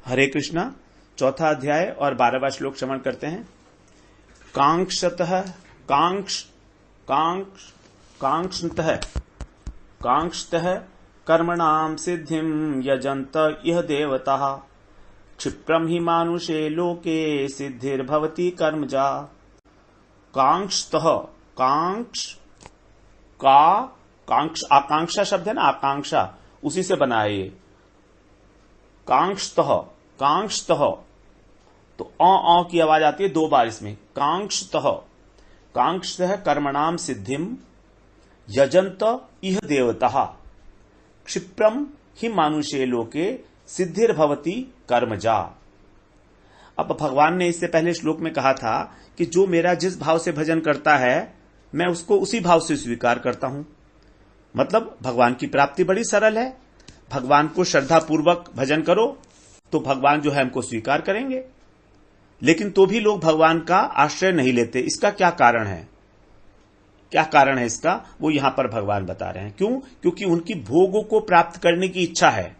हरे कृष्णा। चौथा अध्याय और 12वां श्लोक श्रवण करते हैं। कांक्षतः कांक्षतः कर्मणां सिद्धिं यजन्त इह देवताः क्षिप्रं हि मानुषे लोके सिद्धिर्भवति कर्मजा। कांक्षतः आकांक्षा शब्द है ना, आकांक्षा उसी से बना है ये। कांक्षतः तो अ की आवाज आती है 2 बार इसमें। कांक्षतः कर्मणाम सिद्धिम यजंत इह देवताः क्षिप्रम हि मानुषे लोके सिद्धिर्भवति कर्मजा। अब भगवान ने इससे पहले श्लोक में कहा था कि जो मेरा जिस भाव से भजन करता है मैं उसको उसी भाव से स्वीकार करता हूं। मतलब भगवान की प्राप्ति बड़ी सरल है। भगवान को श्रद्धा पूर्वक भजन करो तो भगवान जो है हमको स्वीकार करेंगे। लेकिन तो भी लोग भगवान का आश्रय नहीं लेते। इसका क्या कारण है? क्या कारण है इसका? वो यहां पर भगवान बता रहे हैं। क्यों? क्योंकि उनकी भोगों को प्राप्त करने की इच्छा है।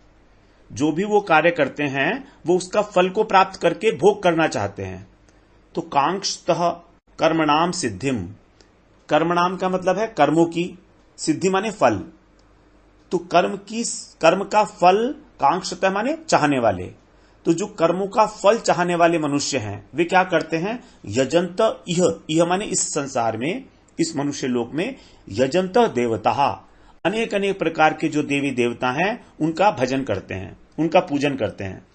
जो भी वो कार्य करते हैं वो उसका फल को प्राप्त करके भोग करना चाहते हैं। तो कांक्षतः कर्मणाम सिद्धिम, कर्मणाम का मतलब है कर्मों की, सिद्धि माने फल। तो कर्म का फल, कांक्षतः माने चाहने वाले। तो जो कर्मों का फल चाहने वाले मनुष्य हैं वे क्या करते हैं? यजंत इह माने इस संसार में, इस मनुष्य लोक में यजंत देवता, अनेक अनेक प्रकार के जो देवी देवता हैं उनका भजन करते हैं, उनका पूजन करते हैं।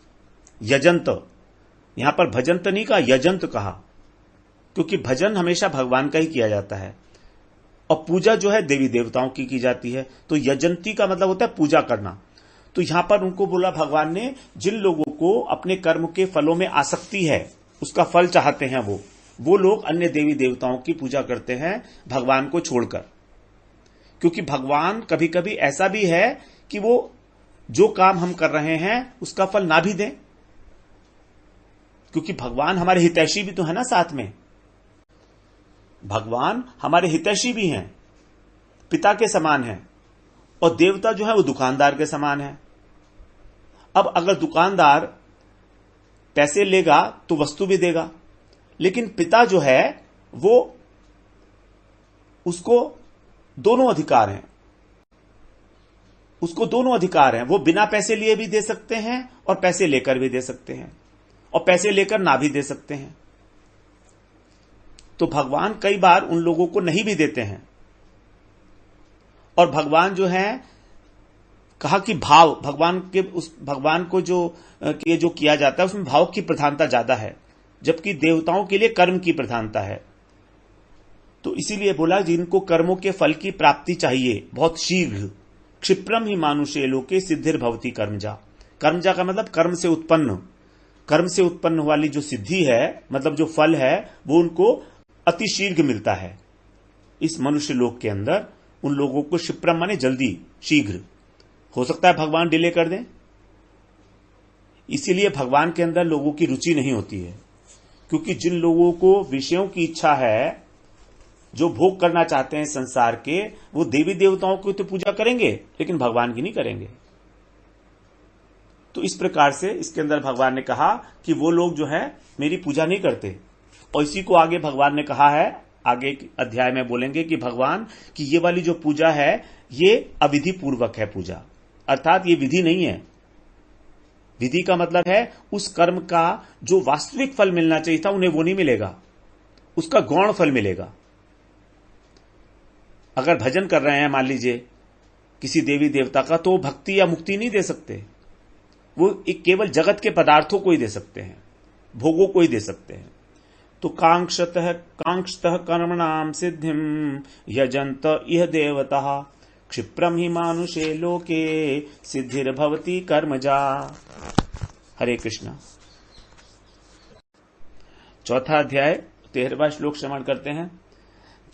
यजंत, यहां पर भजंत नहीं कहा, यजंत कहा, क्योंकि भजन हमेशा भगवान का ही किया जाता है और पूजा जो है देवी देवताओं की जाती है। तो यजंती का मतलब होता है पूजा करना। तो यहां पर उनको बोला भगवान ने, जिन लोगों को अपने कर्म के फलों में आसक्ति है, उसका फल चाहते हैं, वो लोग अन्य देवी देवताओं की पूजा करते हैं भगवान को छोड़कर। क्योंकि भगवान कभी कभी ऐसा भी है कि वो जो काम हम कर रहे हैं उसका फल ना भी दें, क्योंकि भगवान हमारे हितैषी भी तो है ना। साथ में भगवान हमारे हितैषी भी हैं, पिता के समान हैं। और देवता जो है वो दुकानदार के समान है। अब अगर दुकानदार पैसे लेगा तो वस्तु भी देगा, लेकिन पिता जो है वो, उसको दोनों अधिकार हैं, उसको दोनों अधिकार हैं। वो बिना पैसे लिए भी दे सकते हैं और पैसे लेकर भी दे सकते हैं, और पैसे लेकर ना भी दे सकते हैं। तो भगवान कई बार उन लोगों को नहीं भी देते हैं। और भगवान जो है, कहा कि भाव, भगवान को जो किया जाता है उसमें भाव की प्रधानता ज्यादा है, जबकि देवताओं के लिए कर्म की प्रधानता है। तो इसीलिए बोला जिनको कर्मों के फल की प्राप्ति चाहिए बहुत शीघ्र, क्षिप्रम ही मानुषे लोके सिद्धिर्भवति कर्मजा। कर्मजा का मतलब कर्म से उत्पन्न वाली जो सिद्धि है, मतलब जो फल है, वो उनको अतिशीघ्र मिलता है। इस मनुष्य लोक के अंदर उन लोगों को क्षिप्रम माने जल्दी, शीघ्र। हो सकता है भगवान डिले कर दें, इसीलिए भगवान के अंदर लोगों की रुचि नहीं होती है। क्योंकि जिन लोगों को विषयों की इच्छा है, जो भोग करना चाहते हैं संसार के, वो देवी देवताओं की तो पूजा करेंगे लेकिन भगवान की नहीं करेंगे। तो इस प्रकार से इसके अंदर भगवान ने कहा कि वो लोग जो है मेरी पूजा नहीं करते। और इसी को आगे भगवान ने कहा है, आगे अध्याय में बोलेंगे कि भगवान की ये वाली जो पूजा है ये अविधि पूर्वक है पूजा, अर्थात ये विधि नहीं है। विधि का मतलब है उस कर्म का जो वास्तविक फल मिलना चाहिए था उन्हें वो नहीं मिलेगा, उसका गौण फल मिलेगा। अगर भजन कर रहे हैं मान लीजिए किसी देवी देवता का, तो भक्ति या मुक्ति नहीं दे सकते। वो एक केवल जगत के पदार्थों को ही दे सकते हैं, भोगों को ही दे सकते हैं। तो कांक्षतः कर्मणाम सिद्धिम यजंत इह देवताः क्षिप्रम ही मानुषे लोके सिद्धिर्भवति कर्मजा। हरे कृष्णा। चौथा अध्याय 13वां श्लोक श्रवण करते हैं।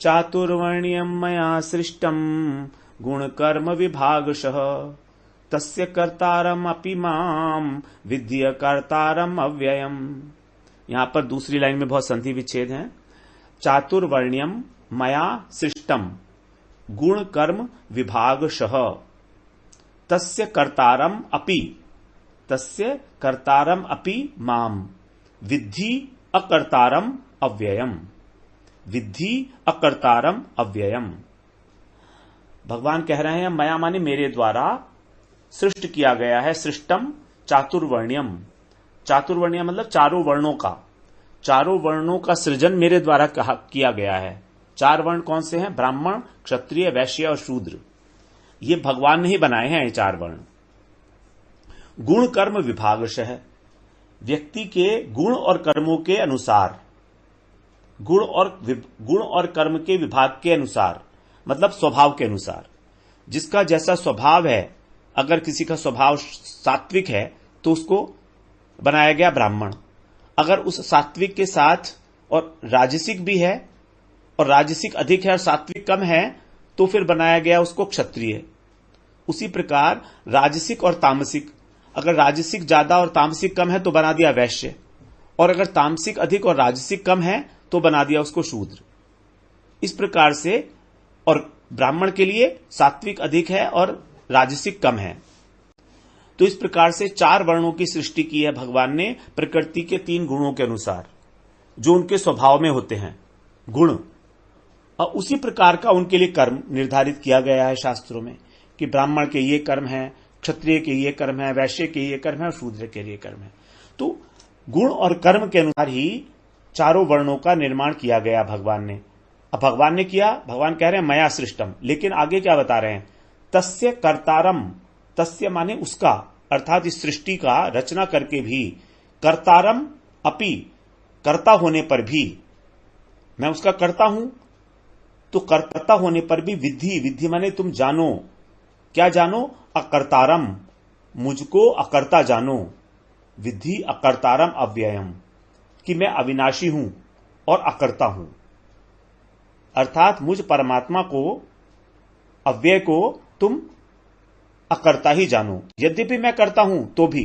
चातुर्वर्ण्यं मया सृष्टं गुणकर्म विभागशः तस्य कर्तारम अपि माम विद्य कर्तारम अव्ययम। यहां पर दूसरी लाइन में बहुत संधि विच्छेद है। चातुर्वर्ण्यम मया सृष्टम गुण कर्म विभागशः तस्य कर्तारम अपि, तस्य कर्तारम अपि माम विद्धि अकर्तारम अव्ययम। विद्धि अकर्तारम अव्ययम। भगवान कह रहे हैं मया माने मेरे द्वारा सृष्ट किया गया है। सृष्टम चातुर्वर्ण्यम। चातुर्वर्ण्यम मतलब चारों वर्णों का। चारों वर्णों का सृजन मेरे द्वारा किया गया है। चार वर्ण कौन से हैं? ब्राह्मण, क्षत्रिय, वैश्य और शूद्र। ये भगवान ने ही बनाए हैं ये चार वर्ण। गुण कर्म विभागशः। व्यक्ति के गुण और कर्मों के अनुसार, गुण और कर्म के विभाग के अनुसार मतलब स्वभाव के अनुसार। जिसका जैसा स्वभाव है, अगर किसी का स्वभाव सात्विक है तो उसको बनाया गया ब्राह्मण। अगर उस सात्विक के साथ और राजसिक भी है और राजसिक अधिक है और सात्विक कम है तो फिर बनाया गया उसको क्षत्रिय। उसी प्रकार राजसिक और तामसिक, अगर राजसिक ज्यादा और तामसिक कम है तो बना दिया वैश्य, और अगर तामसिक अधिक और राजसिक कम है तो बना दिया उसको शूद्र। इस प्रकार से, और ब्राह्मण के लिए सात्विक अधिक है और राजसिक कम है। तो इस प्रकार से चार वर्णों की सृष्टि की है भगवान ने प्रकृति के तीन गुणों के अनुसार, जो उनके स्वभाव में होते हैं गुण। और उसी प्रकार का उनके लिए कर्म निर्धारित किया गया है शास्त्रों में कि ब्राह्मण के ये कर्म है, क्षत्रिय के ये कर्म है, वैश्य के ये कर्म है और शूद्र के लिए कर्म है। तो गुण और कर्म के अनुसार ही चारों वर्णों का निर्माण किया गया भगवान ने। अब भगवान ने किया, भगवान कह रहे हैं मया सृष्टम, लेकिन आगे क्या बता रहे हैं? तस्य कर्तारम। तस्य माने उसका, अर्थात इस सृष्टि का रचना करके भी, कर्तारम अपि कर्ता होने पर भी, मैं उसका कर्ता हूं, तो कर्ता होने पर भी विद्धि। विद्धि माने तुम जानो। क्या जानो? अकर्तारम, मुझको अकर्ता जानो। विद्धि अकर्तारम अव्ययम, कि मैं अविनाशी हूं और अकर्ता हूं। अर्थात मुझ परमात्मा को, अव्यय को तुम अकर्ता ही जानो। यद्यपि मैं करता हूं तो भी,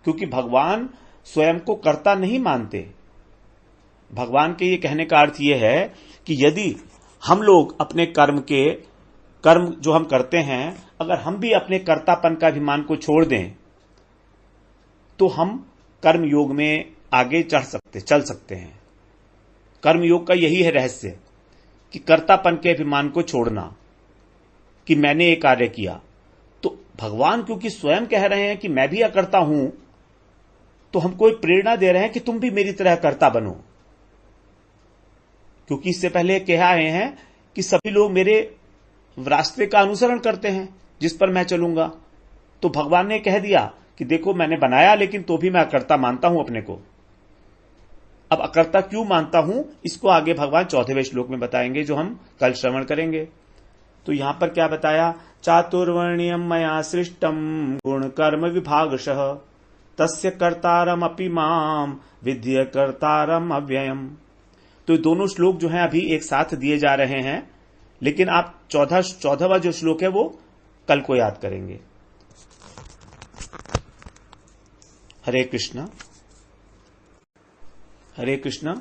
क्योंकि भगवान स्वयं को कर्ता नहीं मानते। भगवान के ये कहने का अर्थ यह है कि यदि हम लोग अपने कर्म जो हम करते हैं, अगर हम भी अपने कर्तापन का अभिमान को छोड़ दें तो हम कर्म योग में आगे चल सकते हैं। कर्म योग का यही है रहस्य कि कर्तापन के अभिमान को छोड़ना, कि मैंने ये कार्य किया। तो भगवान क्योंकि स्वयं कह रहे हैं कि मैं भी अकर्ता हूं, तो हमको एक प्रेरणा दे रहे हैं कि तुम भी मेरी तरह कर्ता बनो। क्योंकि इससे पहले कहा आए हैं कि सभी लोग मेरे रास्ते का अनुसरण करते हैं जिस पर मैं चलूंगा। तो भगवान ने कह दिया कि देखो मैंने बनाया, लेकिन तो भी मैं अकर्ता मानता हूं अपने को। अब अकर्ता क्यों मानता हूं, इसको आगे भगवान 14वें श्लोक में बताएंगे, जो हम कल श्रवण करेंगे। तो यहां पर क्या बताया? चातुर्वर्ण्यम मया सृष्टम गुण कर्म विभागशः तस्य कर्तारम अपि माम विद्य कर्तारम अव्ययम। तो दोनों श्लोक जो हैं अभी एक साथ दिए जा रहे हैं, लेकिन आप 14वां जो श्लोक है वो कल को याद करेंगे। हरे कृष्ण हरे कृष्ण।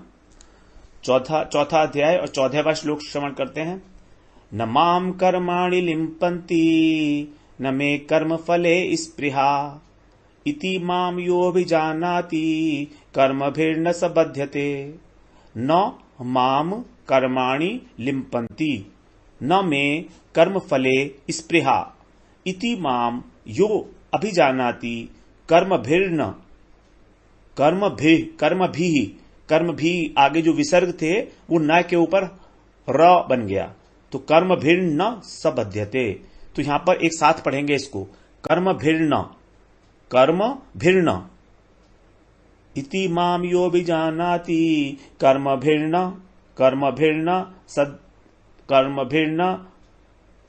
चौथा अध्याय और 14वां श्लोक श्रवण करते हैं। न माम कर्माणि लिम्पन्ति न मे कर्म फले स्पृहा इति माम योऽभिजानाति कर्मभिर्न स बध्यते। न माम कर्माणि लिम्पन्ति न मे कर्म फले स्पृहा इति माम यो अभिजानाति कर्मभिर्न। कर्म भी आगे जो विसर्ग थे वो न के ऊपर र बन गया, तो कर्मभिर्न स बध्यते। तो यहां पर एक साथ पढ़ेंगे इसको, कर्मभिर्न इति माम यो विजानाति कर्मभिर्न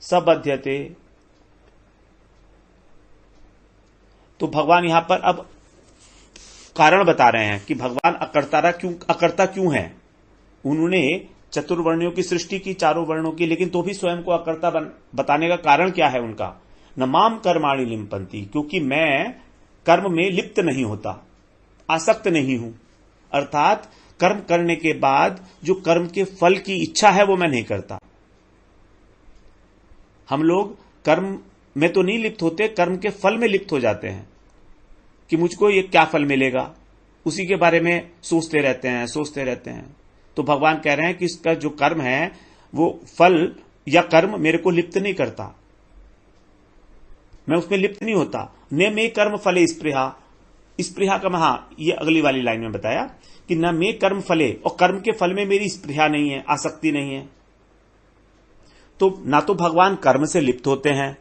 स बध्यते। तो भगवान यहां पर अब कारण बता रहे हैं कि भगवान अकर्ता क्यों है। उन्होंने चतुर्वर्णियों की सृष्टि की, चारों वर्णों की, लेकिन तो भी स्वयं को अकर्ता बताने का कारण क्या है उनका? न माम कर्माणि लिम्पन्ति, क्योंकि मैं कर्म में लिप्त नहीं होता, आसक्त नहीं हूं। अर्थात कर्म करने के बाद जो कर्म के फल की इच्छा है वो मैं नहीं करता। हम लोग कर्म में तो नहीं लिप्त होते, कर्म के फल में लिप्त हो जाते हैं। कि मुझको ये क्या फल मिलेगा, उसी के बारे में सोचते रहते हैं। तो भगवान कह रहे हैं कि इसका जो कर्म है वो फल या कर्म मेरे को लिप्त नहीं करता, मैं उसमें लिप्त नहीं होता। न मे कर्म फले स्पृहा, स्पृहा का ये अगली वाली लाइन में बताया कि न मे कर्म फले, और कर्म के फल में मेरी स्पृहा नहीं है, आसक्ति नहीं है। तो ना तो भगवान कर्म से लिप्त होते हैं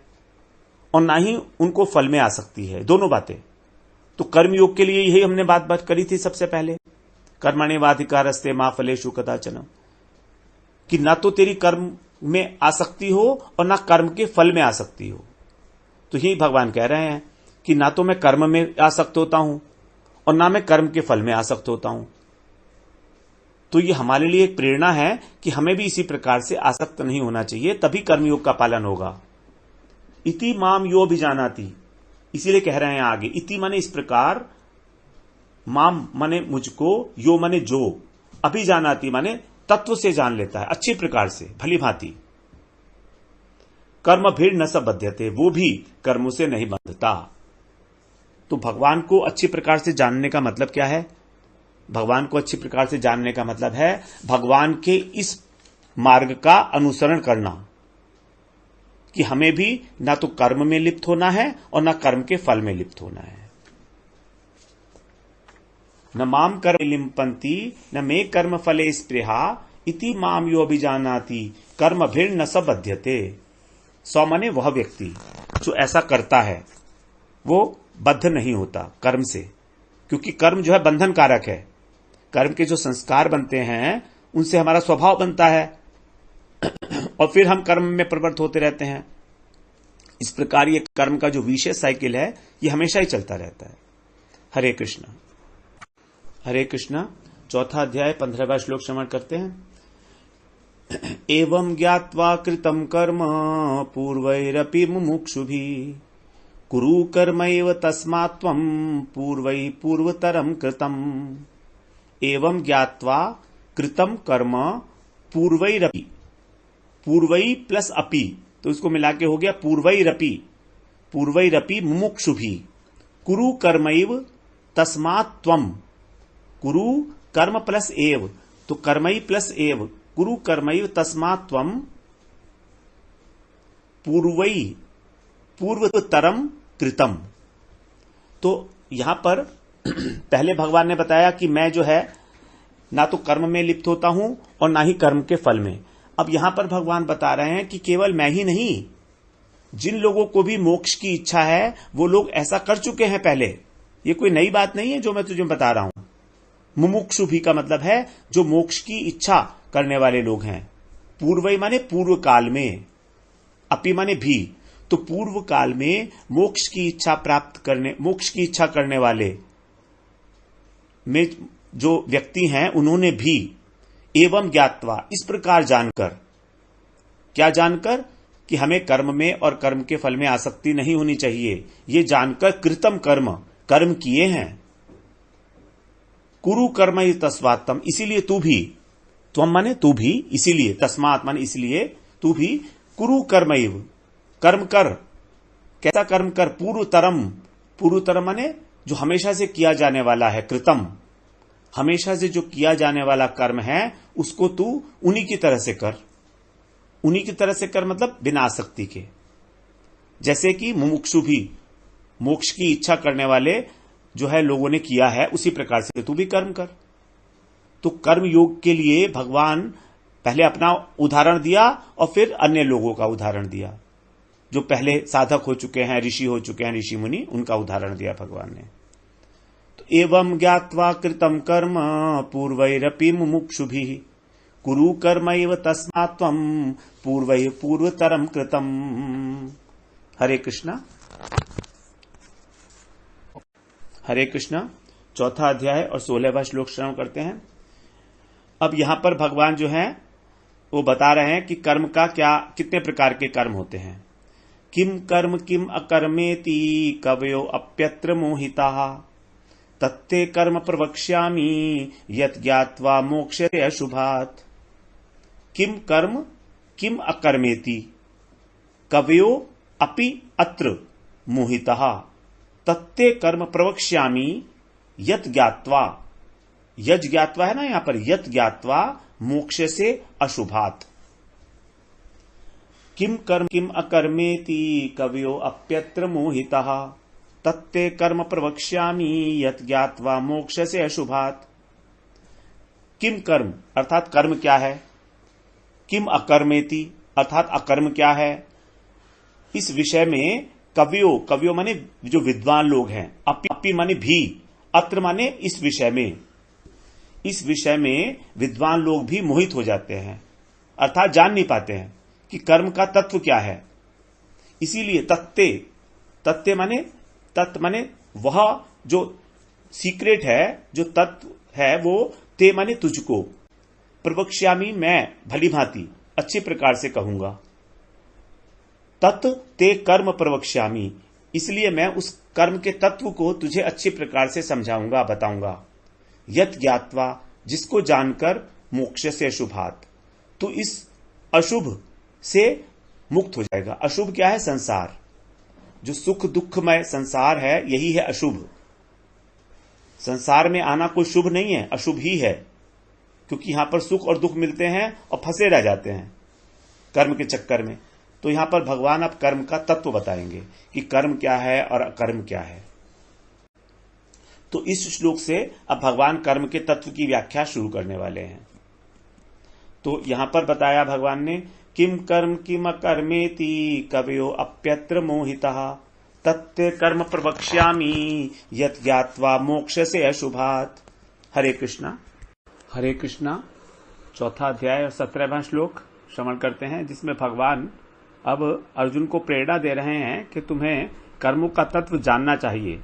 और ना ही उनको फल में आसक्ति है, दोनों बातें। तो कर्म योग के लिए यही हमने बात करी थी सबसे पहले, कर्मण्येवाधिकारस्ते मा फलेषु कदाचन, कि ना तो तेरी कर्म में आसक्ति हो और ना कर्म के फल में आसक्ति हो। तो यही भगवान कह रहे हैं कि ना तो मैं कर्म में आसक्त होता हूं और ना मैं कर्म के फल में आसक्त होता हूं। तो ये हमारे लिए एक प्रेरणा है कि हमें भी इसी प्रकार से आसक्त नहीं होना चाहिए, तभी कर्मयोग का पालन होगा। इति माम यो अभिजानाति, इसीलिए कह रहे हैं आगे, इति माने इस प्रकार, माम माने मुझको, यो माने जो, अभिजानाति माने तत्व से जान लेता है, अच्छी प्रकार से, भली भांति। कर्म भीड़ न स बध्यते, वो भी कर्मों से नहीं बंधता। तो भगवान को अच्छी प्रकार से जानने का मतलब क्या है? भगवान को अच्छी प्रकार से जानने का मतलब है भगवान के इस मार्ग का अनुसरण करना, कि हमें भी ना तो कर्म में लिप्त होना है और ना कर्म के फल में लिप्त होना है। न माम कर्म लिम्पन्ति न मे कर्म फले स्पृहा इति माम यो अभिजानाति कर्म भीड़ न स बध्यते। सौ माने वह व्यक्ति जो ऐसा करता है वो बद्ध नहीं होता कर्म से, क्योंकि कर्म जो है बंधन कारक है। कर्म के जो संस्कार बनते हैं उनसे हमारा स्वभाव बनता है और फिर हम कर्म में प्रवृत्त होते रहते हैं। इस प्रकार ये कर्म का जो विशेष साइकिल है ये हमेशा ही चलता रहता है। हरे कृष्ण। हरे कृष्ण। चौथा अध्याय 15वां श्लोक श्रवण करते हैं। एवं ज्ञात्वा कृतं कर्म पूर्वैरपि मुमुक्षुभिः कुरु कर्मैव तस्मात् त्वं पूर्वैः पूर्वतरं कृतम्। एवं ज्ञात्वा कृतं कर्म पूर्वैरपि, पूर्वै प्लस अपि, तो इसको मिला के हो गया पूर्वैरपि, पूर्वैरपि मुमुक्षुभिः कुरु कर्मैव तस्मात् त्वं, कुरु कर्म प्लस एव, तो कर्मई प्लस एव, कुरु कर्मैव तस्मात् त्वं पूर्वै पूर्वतरम कृतम। तो यहां पर पहले भगवान ने बताया कि मैं जो है ना तो कर्म में लिप्त होता हूं और ना ही कर्म के फल में। अब यहां पर भगवान बता रहे हैं कि केवल मैं ही नहीं, जिन लोगों को भी मोक्ष की इच्छा है वो लोग ऐसा कर चुके हैं पहले। ये कोई नई बात नहीं है जो मैं तुझे बता रहा हूं। मुमुक्षु भी का मतलब है जो मोक्ष की इच्छा करने वाले लोग हैं। पूर्वई माने पूर्व काल में, अपि माने भी, तो पूर्व काल में मोक्ष की इच्छा प्राप्त करने, मोक्ष की इच्छा करने वाले में जो व्यक्ति हैं उन्होंने भी एवं ज्ञात्वा, इस प्रकार जानकर, क्या जानकर कि हमें कर्म में और कर्म के फल में आसक्ति नहीं होनी चाहिए, ये जानकर कृतम कर्म, कर्म किए हैं। कुरु कर्म तस्मात्तम, इसीलिए तू भी, त्वम माने तू भी, इसीलिए, तस्मात् माने इसलिए, तू भी कुरु कर्मैव, कर्म कर। कैसा कर्म कर? पूर्वतरम, पूर्वतरम माने जो हमेशा से किया जाने वाला है, कृतम, हमेशा से जो किया जाने वाला कर्म है उसको तू उन्हीं की तरह से कर। उन्हीं की तरह से कर मतलब बिना आसक्ति के। जैसे कि मुमुक्षु भी, मोक्ष की इच्छा करने वाले जो है लोगों ने किया है, उसी प्रकार से तू भी कर्म कर। तो कर्म योग के लिए भगवान पहले अपना उदाहरण दिया और फिर अन्य लोगों का उदाहरण दिया, जो पहले साधक हो चुके हैं, ऋषि हो चुके हैं, ऋषि मुनि, उनका उदाहरण दिया भगवान ने। तो एवं ज्ञात्वा कृतं कर्म पूर्वैरपि मुमुक्षुभिः कुरु कर्मैव तस्मात् त्वं पूर्वैः पूर्वतरं कृतम्। हरे कृष्णा। हरे कृष्णा। चौथा अध्याय और 16वां श्लोक श्रवण करते हैं। अब यहां पर भगवान जो है वो बता रहे हैं कि कर्म का क्या, कितने प्रकार के कर्म होते हैं। किम कर्म किम अकर्मेति कवयो अप्यत्र मोहिताः तत्ते कर्म प्रवक्ष्यामि यत् ज्ञात्वा मोक्ष्यते अशुभात्। किम कर्म किम अकर्मेति कवयो अपि अत्र मोहिताः तत्ते कर्म प्रवक्ष्यामि यत ज्ञात्वा, यज ज्ञात्वा है ना यहां पर, यत ज्ञात्वा मोक्ष से अशुभात। किम कर्म किम अकर्मेति कवयो अप्यत्र मोहितः तत्ते कर्म प्रवक्ष्यामि यत ज्ञात्वा मोक्ष से अशुभात। किम कर्म अर्थात कर्म क्या है, किम अकर्मेति अर्थात अकर्म क्या है, इस विषय में कवियों, कवियों माने जो विद्वान लोग हैं, अपि माने भी, अत्र माने इस विषय में, इस विषय में विद्वान लोग भी मोहित हो जाते हैं, अर्थात जान नहीं पाते हैं कि कर्म का तत्व क्या है। इसीलिए तत्ते, तत्ते माने, तत्व माने वह जो सीक्रेट है, जो तत्व है, वो ते माने तुझको, प्रवक्ष्यामि मैं भली भांति अच्छे प्रकार से कहूंगा, तत् ते कर्म प्रवक्ष्यामि इसलिए मैं उस कर्म के तत्व को तुझे अच्छे प्रकार से समझाऊंगा, बताऊंगा। यत ज्ञात्वा जिसको जानकर मोक्ष से अशुभात, तो इस अशुभ से मुक्त हो जाएगा। अशुभ क्या है, संसार, जो सुख दुखमय संसार है यही है अशुभ। संसार में आना कोई शुभ नहीं है, अशुभ ही है, क्योंकि यहां पर सुख और दुख मिलते हैं और फंसे रह जाते हैं कर्म के चक्कर में। तो यहां पर भगवान अब कर्म का तत्व बताएंगे कि कर्म क्या है और अकर्म क्या है। तो इस श्लोक से अब भगवान कर्म के तत्व की व्याख्या शुरू करने वाले हैं। तो यहां पर बताया भगवान ने, किम कर्म किम अकर्मेति कवयो अप्यत्र मोहितः तत्ते कर्म प्रवक्ष्यामि यत ज्ञात्वा मोक्ष से अशुभात। हरे कृष्णा। हरे कृष्णा। चौथा अध्याय और 17वां श्लोक श्रवण करते हैं, जिसमें भगवान अब अर्जुन को प्रेरणा दे रहे हैं कि तुम्हें कर्मों का तत्व जानना चाहिए।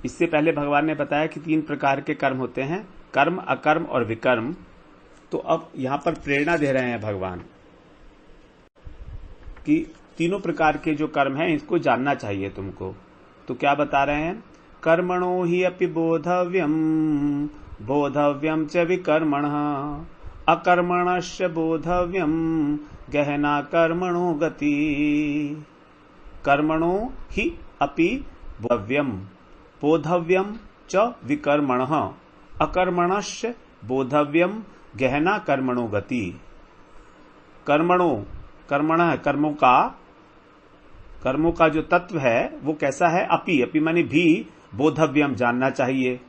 इससे पहले भगवान ने बताया कि 3 प्रकार के कर्म होते हैं, कर्म, अकर्म और विकर्म। तो अब यहां पर प्रेरणा दे रहे हैं भगवान कि तीनों प्रकार के जो कर्म हैं इसको जानना चाहिए तुमको। तो क्या बता रहे हैं, कर्मणो हि अपि बोधव्यम बोधव्यम च विकर्मणः अकर्मणस्य बोधव्यम गहना कर्मणो गति। कर्मणो हि अपि बोधव्यम बोधव्यम च विकर्मणः अकर्मणस्य बोधव्यम गहना कर्मणो गति। कर्मणो, कर्मणः कर्मों का जो तत्व है वो कैसा है, अपि माने भी, बोधव्यम जानना चाहिए,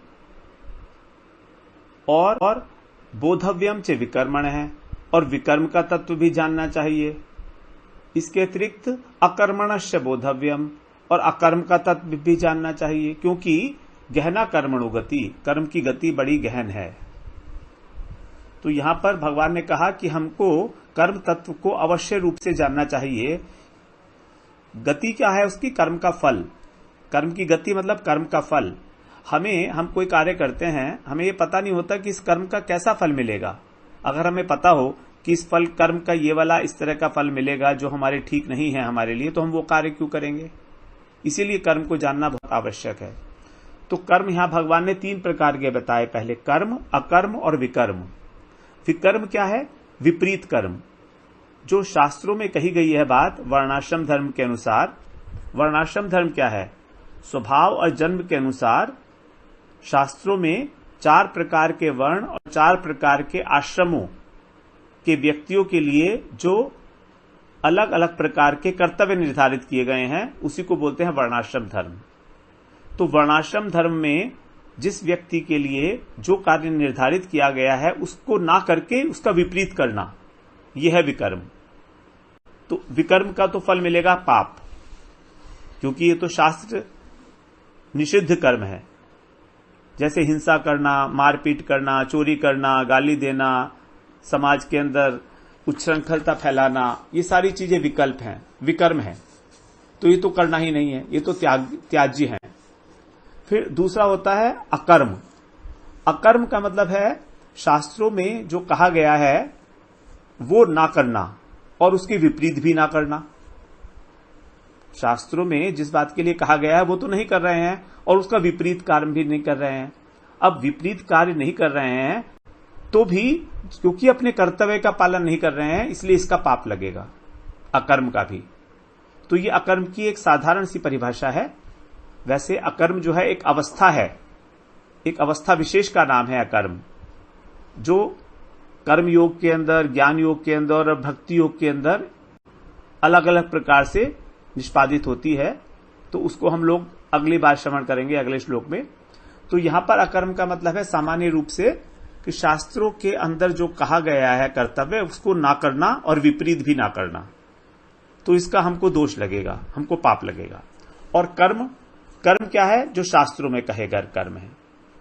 और बोधव्यम च विकर्मण है, और विकर्म का तत्व भी जानना चाहिए। इसके अतिरिक्त अकर्मणस्य बोधव्यम, और अकर्म का तत्व भी जानना चाहिए, क्योंकि गहना कर्मणो गति, कर्म की गति बड़ी गहन है। तो यहां पर भगवान ने कहा कि हमको कर्म तत्व को अवश्य रूप से जानना चाहिए। गति क्या है उसकी, कर्म का फल। कर्म की गति मतलब कर्म का फल। हम कोई कार्य करते हैं, हमें ये पता नहीं होता कि इस कर्म का कैसा फल मिलेगा। अगर हमें पता हो कि इस फल कर्म का ये वाला इस तरह का फल मिलेगा जो हमारे ठीक नहीं है हमारे लिए, तो हम वो कार्य क्यों करेंगे। इसीलिए कर्म को जानना बहुत आवश्यक है। तो कर्म यहां भगवान ने 3 प्रकार के बताए, पहले कर्म, अकर्म और विकर्म। विकर्म क्या है, विपरीत कर्म, जो शास्त्रों में कही गई है बात वर्णाश्रम धर्म के अनुसार। वर्णाश्रम धर्म क्या है, स्वभाव और जन्म के अनुसार शास्त्रों में 4 प्रकार के वर्ण और 4 प्रकार के आश्रमों के व्यक्तियों के लिए जो अलग अलग प्रकार के कर्तव्य निर्धारित किए गए हैं, उसी को बोलते हैं वर्णाश्रम धर्म। तो वर्णाश्रम धर्म में जिस व्यक्ति के लिए जो कार्य निर्धारित किया गया है उसको ना करके उसका विपरीत करना, यह है विकर्म। तो विकर्म का तो फल मिलेगा पाप, क्योंकि ये तो शास्त्र निषिद्ध कर्म है। जैसे हिंसा करना, मारपीट करना, चोरी करना, गाली देना, समाज के अंदर उच्छृंखलता फैलाना, ये सारी चीजें विकल्प हैं, विकर्म है। तो ये तो करना ही नहीं है, ये तो त्याज्य है। फिर दूसरा होता है अकर्म। अकर्म का मतलब है शास्त्रों में जो कहा गया है वो ना करना और उसके विपरीत भी ना करना। शास्त्रों में जिस बात के लिए कहा गया है वो तो नहीं कर रहे हैं और उसका विपरीत कार्य भी नहीं कर रहे हैं। अब विपरीत कार्य नहीं कर रहे हैं तो भी क्योंकि अपने कर्तव्य का पालन नहीं कर रहे हैं, इसलिए इसका पाप लगेगा, अकर्म का भी। तो ये अकर्म की एक साधारण सी परिभाषा है। वैसे अकर्म जो है एक अवस्था है, एक अवस्था विशेष का नाम है अकर्म, जो कर्म योग के अंदर, ज्ञान योग के अंदर और भक्ति योग के अंदर अलग अलग प्रकार से निष्पादित होती है। तो उसको हम लोग अगली बार श्रवण करेंगे अगले श्लोक में। तो यहां पर अकर्म का मतलब है सामान्य रूप से कि शास्त्रों के अंदर जो कहा गया है कर्तव्य उसको ना करना और विपरीत भी ना करना, तो इसका हमको दोष लगेगा, हमको पाप लगेगा। और कर्म, कर्म क्या है? जो शास्त्रों में कहे गए कर्म है,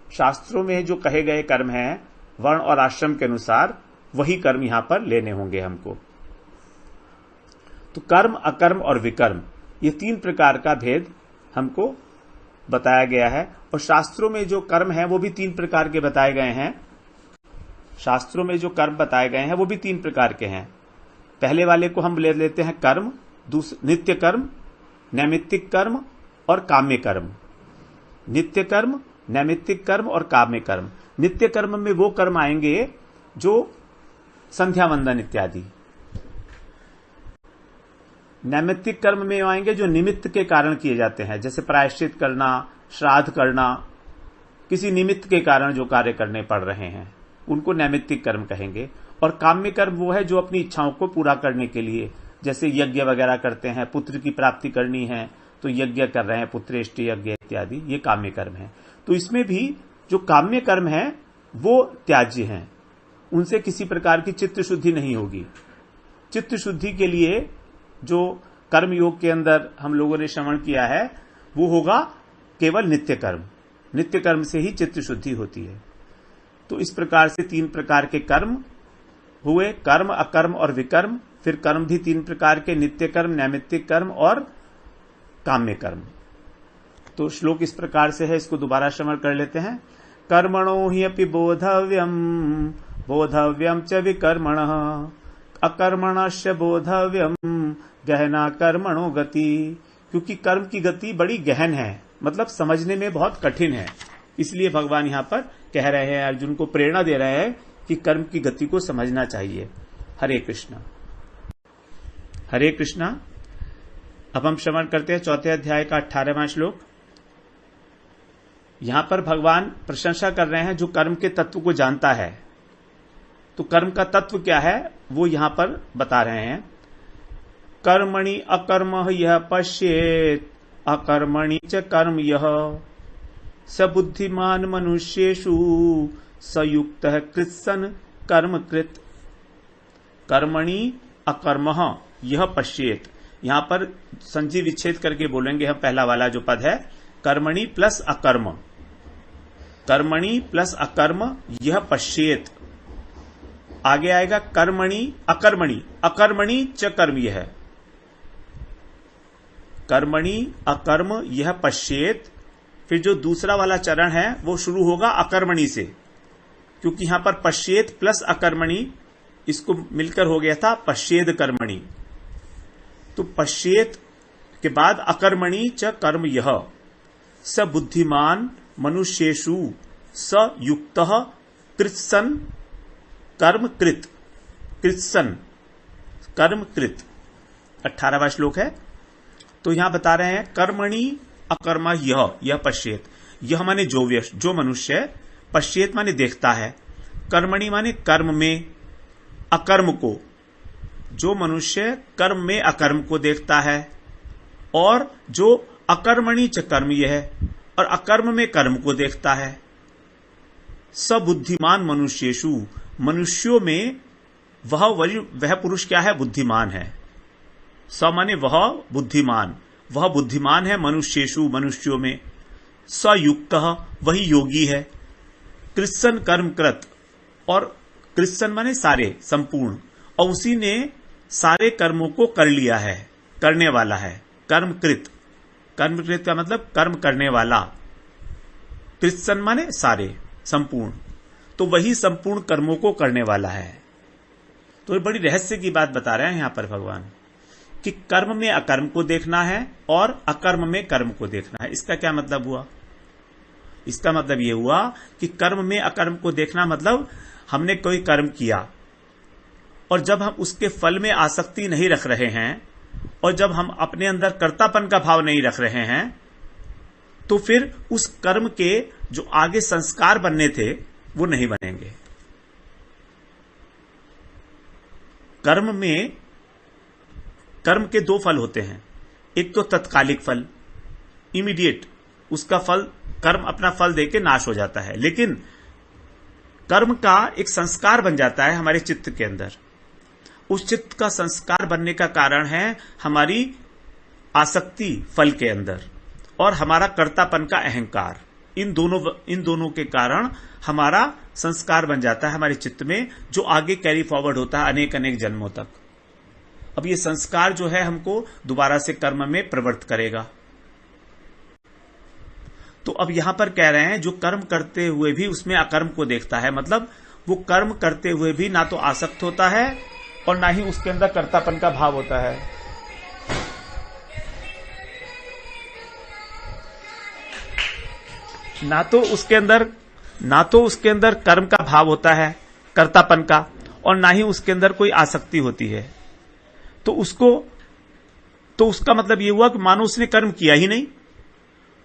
शास्त्रों में जो कहे गए कर्म है वर्ण और आश्रम के अनुसार, वही कर्म यहां पर लेने होंगे हमको। तो कर्म, अकर्म और विकर्म, ये 3 प्रकार का भेद हमको बताया गया है। और शास्त्रों में जो कर्म है वो भी 3 प्रकार के बताए गए हैं। शास्त्रों में जो कर्म बताए गए हैं वो भी 3 प्रकार के हैं। पहले वाले को हम ले लेते हैं कर्म, नित्य कर्म, नैमित्तिक कर्म और काम्य कर्म। नित्य कर्म, नैमित्तिक कर्म और काम्य कर्म। नित्य कर्म में वो कर्म आएंगे जो संध्या वंदन इत्यादि। नैमित्तिक कर्म में आएंगे जो निमित्त के कारण किए जाते हैं, जैसे प्रायश्चित करना, श्राद्ध करना, किसी निमित्त के कारण जो कार्य करने पड़ रहे हैं उनको नैमित्तिक कर्म कहेंगे। और काम्य कर्म वो है जो अपनी इच्छाओं को पूरा करने के लिए, जैसे यज्ञ वगैरह करते हैं, पुत्र की प्राप्ति करनी है तो यज्ञ कर रहे हैं, पुत्रेष्टि यज्ञ इत्यादि, ये काम्य कर्म है। तो इसमें भी जो काम्य कर्म है वो त्याज्य हैं, उनसे किसी प्रकार की चित्त शुद्धि नहीं होगी। चित्त शुद्धि के लिए जो कर्म योग के अंदर हम लोगों ने श्रवण किया है वो होगा केवल नित्य कर्म। नित्य कर्म से ही चित्त शुद्धि होती है। तो इस प्रकार से 3 प्रकार के कर्म हुए, कर्म, अकर्म और विकर्म। फिर कर्म भी 3 प्रकार के, नित्य कर्म, नैमित्तिक कर्म और काम्य कर्म। तो श्लोक इस प्रकार से है, इसको दोबारा श्रवण कर लेते हैं। कर्मणो हि अपि बोधव्यम, बोधव्यम च विकर्मणः, अकर्मणस्य बोधव्यम गहना कर्मणो गति। क्योंकि कर्म की गति बड़ी गहन है, मतलब समझने में बहुत कठिन है, इसलिए भगवान यहां पर कह रहे हैं, अर्जुन को प्रेरणा दे रहे हैं कि कर्म की गति को समझना चाहिए। हरे कृष्णा, हरे कृष्णा। अब हम श्रवण करते हैं 4थे अध्याय का 18वां श्लोक। यहां पर भगवान प्रशंसा कर रहे हैं जो कर्म के तत्व को जानता है। तो कर्म का तत्व क्या है वो यहां पर बता रहे हैं। कर्मणि अकर्म यह पश्येत, अकर्मणि च कर्म यह, स बुद्धिमान मनुष्येषु सयुक्त कृत्सन कर्म कृत। कर्मणि अकर्म यह पश्येत, यहां पर संधि विच्छेद करके बोलेंगे हम। पहला वाला जो पद है कर्मणि प्लस अकर्म, कर्मणि प्लस अकर्म यह पश्येत। आगे आएगा कर्मणि अकर्मणि, अकर्मणि च कर्म यह, कर्मणि अकर्म यह पश्येत। फिर जो दूसरा वाला चरण है वो शुरू होगा अकर्मणि से, क्योंकि यहां पर पश्येत प्लस अकर्मणि इसको मिलकर हो गया था पश्येद कर्मणि। तो पश्येत के बाद अकर्मणि च कर्म यह, स बुद्धिमान मनुष्येषु स युक्तः कृत्सन कर्म कृत, कृत्सन कर्म कृत। 18वां श्लोक है। तो यहां बता रहे हैं कर्मणि अकर्मा यह पश्येत, यह माने जो मनुष्य, पश्येत माने देखता है, कर्मणि माने कर्म में अकर्म को, जो मनुष्य कर्म में अकर्म को देखता है, और जो अकर्मणि च कर्म यह, और अकर्म में कर्म को देखता है। सबुद्धिमान मनुष्येषु, मनुष्यों में वह पुरुष क्या है? बुद्धिमान है। स माने वह बुद्धिमान, वह बुद्धिमान है मनुष्येषु, मनुष्यों में। सयुक्त वही योगी है। कृत्सन कर्म कृत, और कृत्सन माने सारे, संपूर्ण, और उसी ने सारे कर्मों को कर लिया है, करने वाला है। कर्मकृत, कर्मकृत का मतलब कर्म करने वाला। कृत्सन माने सारे, संपूर्ण, तो वही संपूर्ण कर्मों को करने वाला है। तो ये बड़ी रहस्य की बात बता रहे हैं यहां पर भगवान कि कर्म में अकर्म को देखना है और अकर्म में कर्म को देखना है। इसका क्या मतलब हुआ? इसका मतलब यह हुआ कि कर्म में अकर्म को देखना मतलब हमने कोई कर्म किया और जब हम उसके फल में आसक्ति नहीं रख रहे हैं और जब हम अपने अंदर कर्तापन का भाव नहीं रख रहे हैं तो फिर उस कर्म के जो आगे संस्कार बनने थे वो नहीं बनेंगे। कर्म के दो फल होते हैं, एक तो तत्कालिक फल, इमीडिएट, उसका फल कर्म अपना फल देके नाश हो जाता है, लेकिन कर्म का एक संस्कार बन जाता है हमारे चित्त के अंदर। उस चित्त का संस्कार बनने का कारण है हमारी आसक्ति फल के अंदर और हमारा कर्तापन का अहंकार। इन दोनों के कारण हमारा संस्कार बन जाता है हमारे चित्त में, जो आगे कैरी फॉरवर्ड होता है अनेक अनेक जन्मों तक। अब ये संस्कार जो है हमको दोबारा से कर्म में प्रवृत्त करेगा। तो अब यहां पर कह रहे हैं जो कर्म करते हुए भी उसमें अकर्म को देखता है, मतलब वो कर्म करते हुए भी ना तो आसक्त होता है और ना ही उसके अंदर कर्तापन का भाव होता है। ना तो उसके अंदर कर्म का भाव होता है, कर्तापन का, और ना ही उसके अंदर कोई आसक्ति होती है। तो उसका मतलब ये हुआ कि मानो उसने कर्म किया ही नहीं।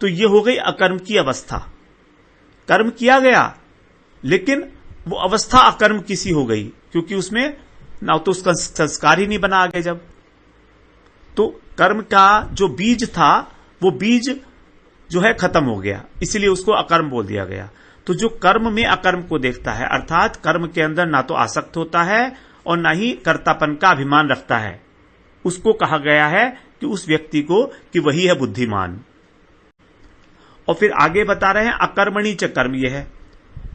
तो ये हो गई अकर्म की अवस्था। कर्म किया गया लेकिन वो अवस्था अकर्म किसी हो गई, क्योंकि उसमें ना तो उसका संस्कार ही नहीं बना आगे। जब तो कर्म का जो बीज था वो बीज जो है खत्म हो गया, इसलिए उसको अकर्म बोल दिया गया। तो जो कर्म में अकर्म को देखता है, अर्थात कर्म के अंदर ना तो आसक्त होता है और ना ही कर्तापन का अभिमान रखता है, उसको कहा गया है कि उस व्यक्ति को कि वही है बुद्धिमान। और फिर आगे बता रहे हैं अकर्मणी च कर्म, यह है,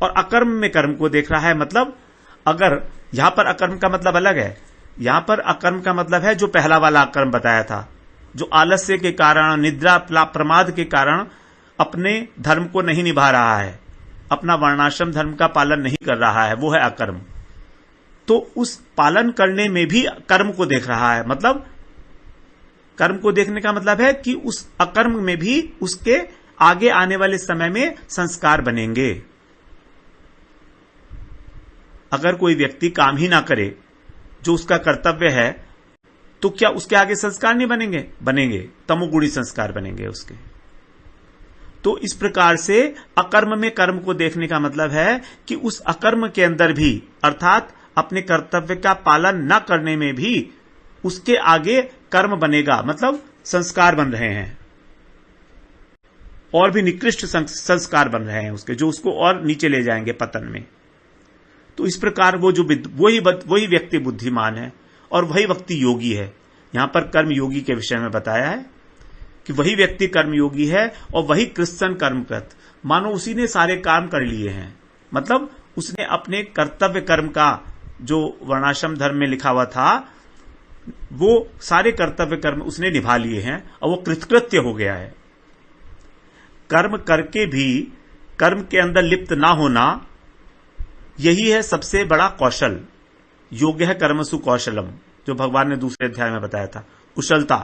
और अकर्म में कर्म को देख रहा है। मतलब अगर यहां पर अकर्म का मतलब अलग है, यहां पर अकर्म का मतलब है जो पहला वाला अकर्म बताया था, जो आलस्य के कारण, निद्रा प्रमाद के कारण अपने धर्म को नहीं निभा रहा है, अपना वर्णाश्रम धर्म का पालन नहीं कर रहा है, वो है अकर्म। तो उस पालन करने में भी कर्म को देख रहा है। मतलब कर्म को देखने का मतलब है कि उस अकर्म में भी उसके आगे आने वाले समय में संस्कार बनेंगे। अगर कोई व्यक्ति काम ही ना करे जो उसका कर्तव्य है, तो क्या उसके आगे संस्कार नहीं बनेंगे? बनेंगे, तमोगुणी संस्कार बनेंगे उसके। तो इस प्रकार से अकर्म में कर्म को देखने का मतलब है कि उस अकर्म के अंदर भी, अर्थात अपने कर्तव्य का पालन न करने में भी उसके आगे कर्म बनेगा, मतलब संस्कार बन रहे हैं, और भी निकृष्ट संस्कार बन रहे हैं उसके, जो उसको और नीचे ले जाएंगे पतन में। तो इस प्रकार वही व्यक्ति बुद्धिमान है और वही व्यक्ति योगी है। यहां पर कर्म योगी के विषय में बताया है कि वही व्यक्ति कर्मयोगी है और वही कृत्सन कर्मकृत, मानो उसी ने सारे काम कर लिए हैं। मतलब उसने अपने कर्तव्य कर्म का जो वर्णाश्रम धर्म में लिखा हुआ था, वो सारे कर्तव्य कर्म उसने निभा लिए हैं और वो कृतकृत्य हो गया है। कर्म करके भी कर्म के अंदर लिप्त ना होना, यही है सबसे बड़ा कौशल। योग्य है कर्मसु कौशलम, जो भगवान ने दूसरे अध्याय में बताया था, कुशलता।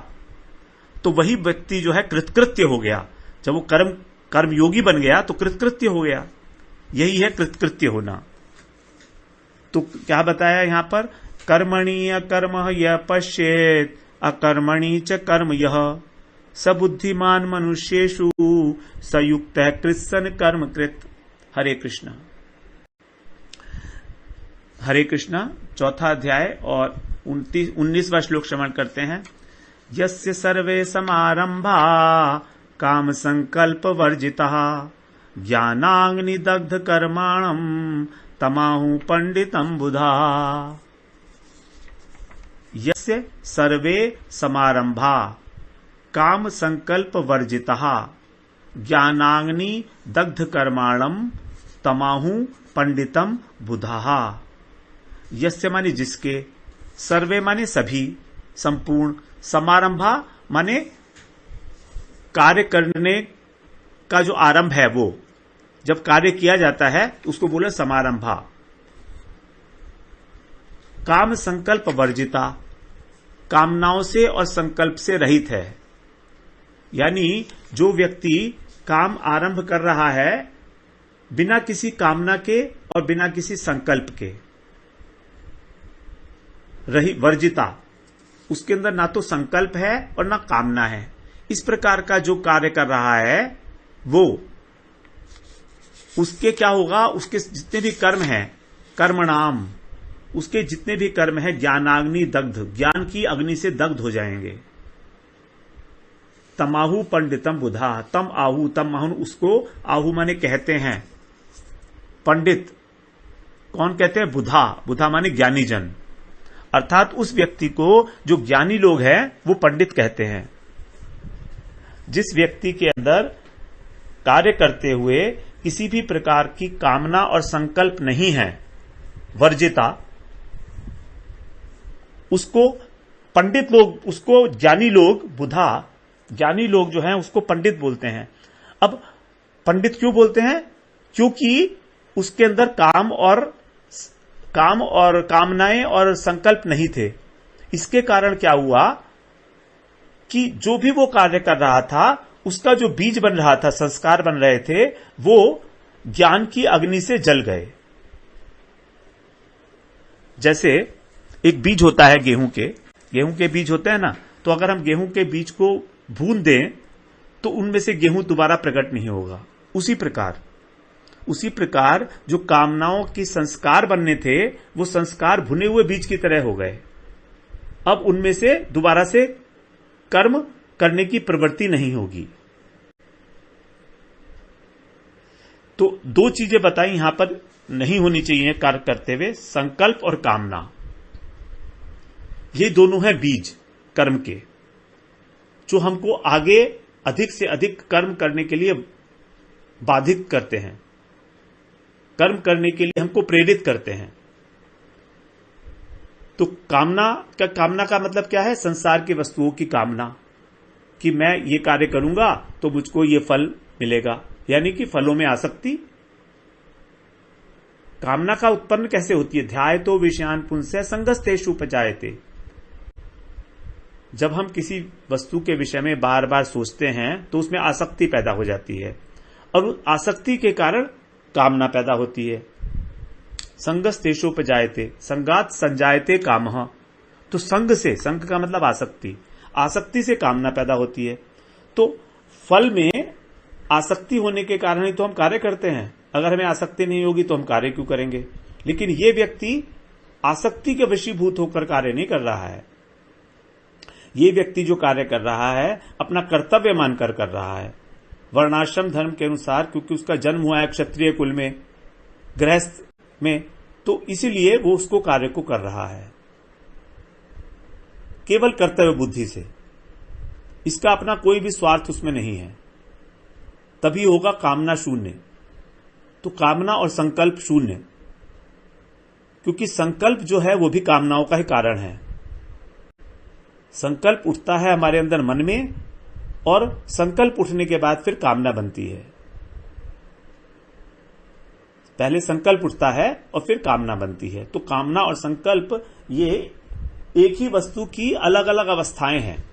तो वही व्यक्ति जो है कृतकृत्य हो गया। जब वो कर्मयोगी बन गया तो कृतकृत्य हो गया। यही है कृतकृत्य होना। तो क्या बताया यहां पर? कर्मणि अकर्म यह पश्येत अकर्मणि च कर्म यह सबुद्धिमान मनुष्येषु संयुक्त कृत्सन कर्म कृत। हरे कृष्णा। हरे कृष्णा। चौथा अध्याय और 19वां श्लोक श्रवण करते हैं। यस्य सर्वे समारंभा काम संकल्प वर्जितः ज्ञानाग्निदग्ध कर्माणम तमाहु पंडितम बुधा। यस्य सर्वे समारंभा काम संकल्प वर्जितः ज्ञानाग्नि दग्ध कर्माणम तमाहु पंडितम बुधा। यस्य माने जिसके, सर्वे माने सभी, संपूर्ण, समारंभा माने कार्य करने का जो आरंभ है, वो जब कार्य किया जाता है तो उसको बोले समारंभा। काम संकल्प वर्जिता, कामनाओं से और संकल्प से रहित है। यानी जो व्यक्ति काम आरंभ कर रहा है बिना किसी कामना के और बिना किसी संकल्प के, रही वर्जिता, उसके अंदर ना तो संकल्प है और ना कामना है, इस प्रकार का जो कार्य कर रहा है वो उसके क्या होगा, उसके जितने भी कर्म हैं, कर्मणाम, उसके जितने भी कर्म हैं ज्ञानाग्नि दग्ध, ज्ञान की अग्नि से दग्ध हो जाएंगे। तमाहु पंडितम बुधा, तम आहु, तम आहु, उसको आहु माने कहते हैं, पंडित कौन कहते हैं, बुधा, बुधा माने ज्ञानी जन, अर्थात उस व्यक्ति को जो ज्ञानी लोग हैं वो पंडित कहते हैं। जिस व्यक्ति के अंदर कार्य करते हुए किसी भी प्रकार की कामना और संकल्प नहीं है, वर्जिता, उसको पंडित लोग, उसको ज्ञानी लोग, बुधा ज्ञानी लोग जो हैं उसको पंडित बोलते हैं। अब पंडित क्यों बोलते हैं, क्योंकि उसके अंदर काम और कामनाएं और संकल्प नहीं थे। इसके कारण क्या हुआ कि जो भी वो कार्य कर रहा था उसका जो बीज बन रहा था, संस्कार बन रहे थे, वो ज्ञान की अग्नि से जल गए। जैसे एक बीज होता है गेहूं के बीज होते हैं ना, तो अगर हम गेहूं के बीज को भून दें तो उनमें से गेहूं दोबारा प्रकट नहीं होगा। उसी प्रकार जो कामनाओं की संस्कार बनने थे वो संस्कार भुने हुए बीज की तरह हो गए। अब उनमें से दोबारा से कर्म करने की प्रवृत्ति नहीं होगी। तो दो चीजें बताई यहां पर नहीं होनी चाहिए कार्य करते हुए, संकल्प और कामना। ये दोनों हैं बीज कर्म के, जो हमको आगे अधिक से अधिक कर्म करने के लिए बाधित करते हैं, कर्म करने के लिए हमको प्रेरित करते हैं। तो कामना का मतलब क्या है, संसार की वस्तुओं की कामना, कि मैं ये कार्य करूंगा तो मुझको ये फल मिलेगा, यानी कि फलों में आसक्ति। कामना का उत्पन्न कैसे होती है, ध्यायतो विषयान पुंसः संगस्तेषु उपजायते। जब हम किसी वस्तु के विषय में बार बार सोचते हैं तो उसमें आसक्ति पैदा हो जाती है, और उस आसक्ति के कारण कामना पैदा होती है। संगस्तेषु उपजायते, संगात संजायते कामः। तो संग का मतलब आसक्ति से कामना पैदा होती है। तो फल में आसक्ति होने के कारण ही तो हम कार्य करते हैं। अगर हमें आसक्ति नहीं होगी तो हम कार्य क्यों करेंगे। लेकिन ये व्यक्ति आसक्ति के वशीभूत होकर कार्य नहीं कर रहा है। ये व्यक्ति जो कार्य कर रहा है अपना कर्तव्य मानकर कर रहा है, वर्णाश्रम धर्म के अनुसार, क्योंकि उसका जन्म हुआ है क्षत्रिय कुल में, गृहस्थ में, तो इसीलिए वो उसको कार्य को कर रहा है केवल कर्तव्य बुद्धि से। इसका अपना कोई भी स्वार्थ उसमें नहीं है, तभी होगा कामना शून्य। तो कामना और संकल्प शून्य, क्योंकि संकल्प जो है वो भी कामनाओं का ही कारण है। संकल्प उठता है हमारे अंदर मन में, और संकल्प उठने के बाद फिर कामना बनती है। पहले संकल्प उठता है और फिर कामना बनती है। तो कामना और संकल्प ये एक ही वस्तु की अलग अलग अवस्थाएं हैं।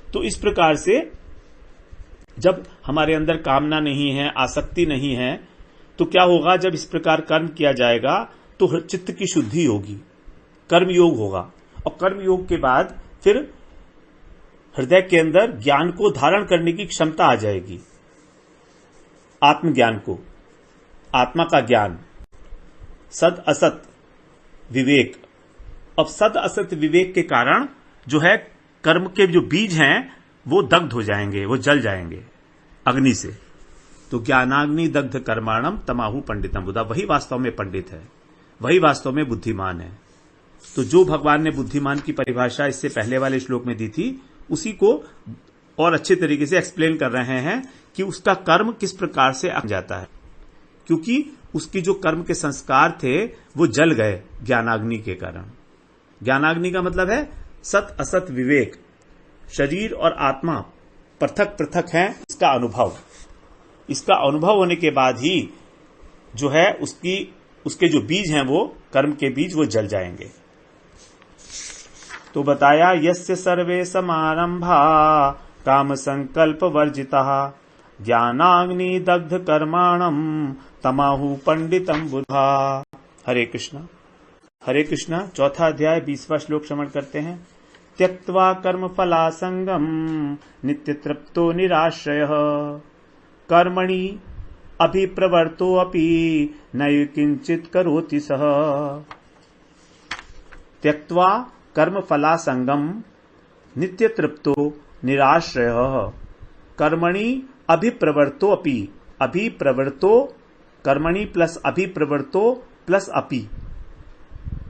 तो इस प्रकार से जब हमारे अंदर कामना नहीं है, आसक्ति नहीं है, तो क्या होगा, जब इस प्रकार कर्म किया जाएगा तो चित्त की शुद्धि होगी, कर्मयोग होगा, और कर्मयोग के बाद फिर हृदय के अंदर ज्ञान को धारण करने की क्षमता आ जाएगी, आत्मज्ञान को, आत्मा का ज्ञान, सद असत विवेक। अब सद असत विवेक के कारण जो है कर्म के जो बीज हैं वो दग्ध हो जाएंगे, वो जल जाएंगे अग्नि से। तो ज्ञानाग्नि दग्ध कर्माणम तमाहु पंडितम बुधा, वही वास्तव में पंडित है, वही वास्तव में बुद्धिमान है। तो जो भगवान ने बुद्धिमान की परिभाषा इससे पहले वाले श्लोक में दी थी, उसी को और अच्छे तरीके से एक्सप्लेन कर रहे हैं कि उसका कर्म किस प्रकार से आ जाता है, क्योंकि उसकी जो कर्म के संस्कार थे वो जल गए ज्ञानाग्नि के कारण। ज्ञानाग्नि का मतलब है सत असत विवेक, शरीर और आत्मा पृथक पृथक हैं, इसका अनुभव होने के बाद ही जो है उसके जो बीज हैं, वो कर्म के बीज, वो जल जाएंगे। तो बताया यस्य सर्वे समारंभा काम संकल्प वर्जितः ज्ञानाग्नि दग्ध कर्माणम तमाहु पंडितम बुधा। हरे कृष्णा। चौथा अध्याय 20वां श्लोक श्रवण करते हैं। त्यक्त्वा कर्म फलासंगम नित्य तृप्तो निराश्रयः कर्मणि अभिप्रवर्तोऽपि नैव किंचित करोति सः। त्यक्त्वा कर्मफलासंगम नित्यतृप्तो निराश्रयः कर्मणि अभिप्रवर्तोऽपि, अभिप्रवर्तो कर्मणि प्लस अभिप्रवर्तो प्लस अपि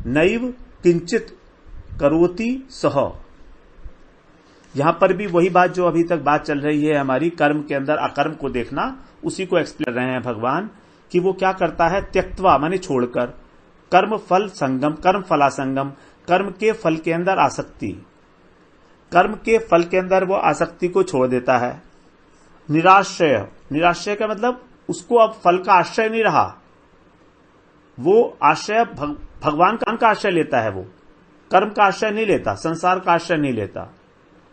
नैव किंचित करोति सः। यहां पर भी वही बात जो अभी तक बात चल रही है हमारी, कर्म के अंदर अकर्म को देखना, उसी को एक्सप्लेन कर रहे हैं भगवान कि वो क्या करता है, त्यक्त्वा माने छोड़कर, कर्म फल संगम, कर्म फलासंगम, कर्म के फल के अंदर आसक्ति, कर्म के फल के अंदर वो आसक्ति को छोड़ देता है। निराश्रय, निराश्रय का मतलब उसको अब फल का आश्रय नहीं रहा, वो आश्रय भगवान का आश्रय लेता है, वो कर्म का आश्रय नहीं लेता, संसार का आश्रय नहीं लेता।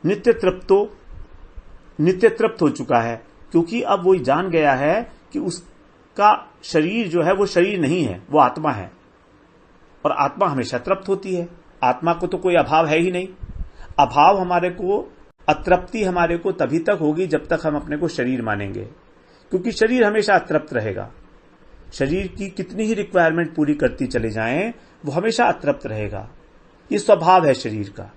नित्य तृप्त हो चुका है, क्योंकि अब वो जान गया है कि उसका शरीर जो है वो शरीर नहीं है, वो आत्मा है, और आत्मा हमेशा तृप्त होती है। आत्मा को तो कोई अभाव है ही नहीं। अभाव हमारे को, अतृप्ति हमारे को तभी तक होगी जब तक हम अपने को शरीर मानेंगे, क्योंकि शरीर हमेशा अतृप्त रहेगा। शरीर की कितनी ही रिक्वायरमेंट पूरी करती चले जाएं, वो हमेशा अतृप्त रहेगा। ये स्वभाव है शरीर का,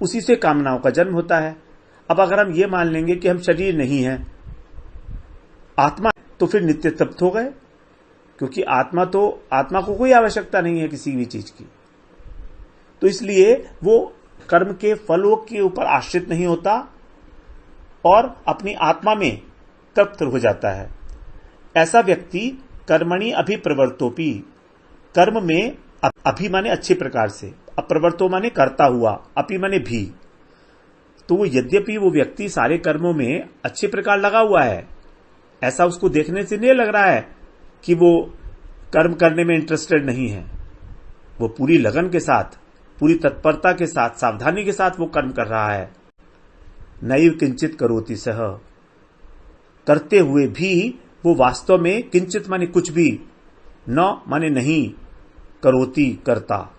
उसी से कामनाओं का जन्म होता है। अब अगर हम ये मान लेंगे कि हम शरीर नहीं है, आत्मा, तो फिर नित्य तृप्त हो गए, क्योंकि आत्मा को कोई आवश्यकता नहीं है किसी भी चीज की। तो इसलिए वो कर्म के फलों के ऊपर आश्रित नहीं होता और अपनी आत्मा में तृप्त हो जाता है। ऐसा व्यक्ति कर्मणि अभिप्रवर्तोपि, कर्म में अभि माने अच्छे प्रकार से, अप्रवर्तो माने करता हुआ, अपि माने भी, तो वो यद्यपि वो व्यक्ति सारे कर्मों में अच्छे प्रकार लगा हुआ है, ऐसा उसको देखने से नहीं लग रहा है कि वो कर्म करने में इंटरेस्टेड नहीं है। वो पूरी लगन के साथ, पूरी तत्परता के साथ, सावधानी के साथ वो कर्म कर रहा है। नैव किंचित करोति सः, करते हुए भी वो वास्तव में, किंचित माने कुछ भी, न माने नहीं, करोति करता,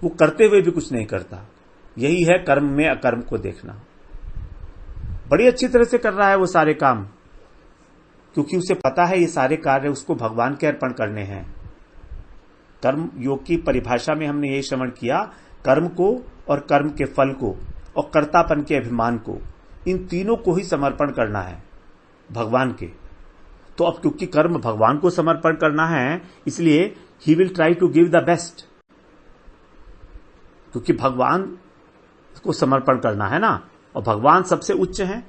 वो करते हुए भी कुछ नहीं करता। यही है कर्म में अकर्म को देखना। बड़ी अच्छी तरह से कर रहा है वो सारे काम, क्योंकि उसे पता है ये सारे कार्य उसको भगवान के अर्पण करने हैं। कर्म योग की परिभाषा में हमने ये श्रवण किया, कर्म को और कर्म के फल को और कर्तापन के अभिमान को, इन तीनों को ही समर्पण करना है भगवान के। तो अब क्योंकि कर्म भगवान को समर्पण करना है, इसलिए ही will try to give the best, क्योंकि भगवान को समर्पण करना है ना, और भगवान सबसे उच्च हैं,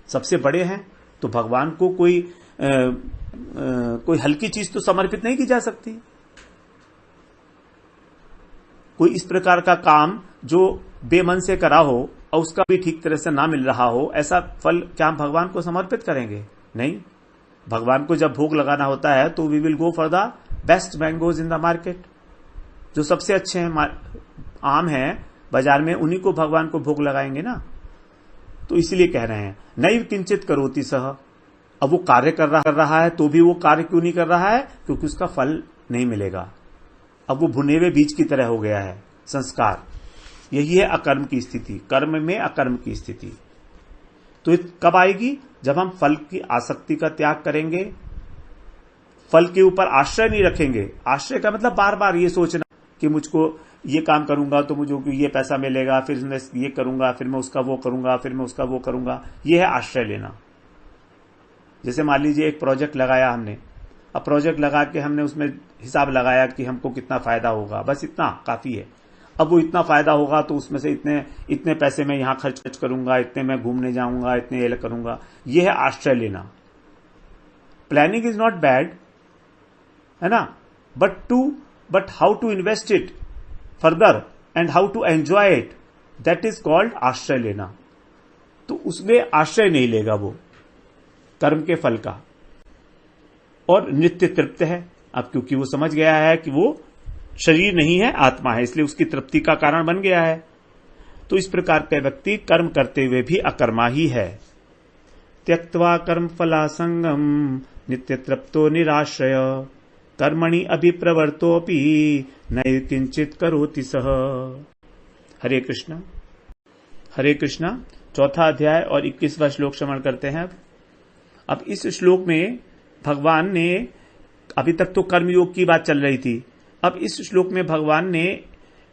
सबसे बड़े हैं, तो भगवान को कोई हल्की चीज तो समर्पित नहीं की जा सकती। कोई इस प्रकार का काम जो बेमन से करा हो और उसका भी ठीक तरह से ना मिल रहा हो, ऐसा फल क्या हम भगवान को समर्पित करेंगे? नहीं। भगवान को जब भोग लगाना होता है तो we will go for the best mangoes in the market, जो सबसे अच्छे हैं, आम हैं बाजार में, उन्हीं को भगवान को भोग लगाएंगे ना। तो इसलिए कह रहे हैं नैव किंचित करोति सः। अब वो कार्य कर रहा है तो भी वो कार्य क्यों नहीं कर रहा है? क्योंकि उसका फल नहीं मिलेगा। अब वो भुने हुए बीज की तरह हो गया है संस्कार। यही है अकर्म की स्थिति, कर्म में अकर्म की स्थिति। तो ये कब आएगी? जब हम फल की आसक्ति का त्याग करेंगे, फल के ऊपर आश्रय नहीं रखेंगे। आश्रय का मतलब बार बार ये सोचना कि मुझको ये काम करूंगा तो मुझे ये पैसा मिलेगा, फिर मैं ये करूंगा, फिर मैं उसका वो करूंगा, फिर मैं उसका वो करूंगा। ये है आश्रय लेना। जैसे मान लीजिए एक प्रोजेक्ट लगाया हमने, अब प्रोजेक्ट लगा के हमने उसमें हिसाब लगाया कि हमको कितना फायदा होगा, बस इतना काफी है। अब वो इतना फायदा होगा तो उसमें से इतने पैसे मैं यहां खर्च करूंगा, इतने मैं घूमने जाऊंगा, इतने ये करूंगा। ये है आश्रय लेना। प्लानिंग इज नॉट बैड, है ना, but how to invest it further and how to enjoy it, that is called आश्रय लेना। तो उसमें आश्रय नहीं लेगा वो कर्म के फल का, और नित्य तृप्त है। अब क्योंकि वो समझ गया है कि वो शरीर नहीं है, आत्मा है, इसलिए उसकी तृप्ति का कारण बन गया है। तो इस प्रकार का व्यक्ति कर्म करते हुए भी अकर्मा ही है। त्यक्त्वा कर्म फलासंगम नित्य तृप्तो निराश्रय कर्मणि अभिप्रवर्तोऽपि नैव किंचित करोति सः। हरे कृष्णा। हरे कृष्णा। चौथा अध्याय और 21वां श्लोक श्रवण करते हैं। अब इस श्लोक में भगवान ने, अभी तक तो कर्मयोग की बात चल रही थी, अब इस श्लोक में भगवान ने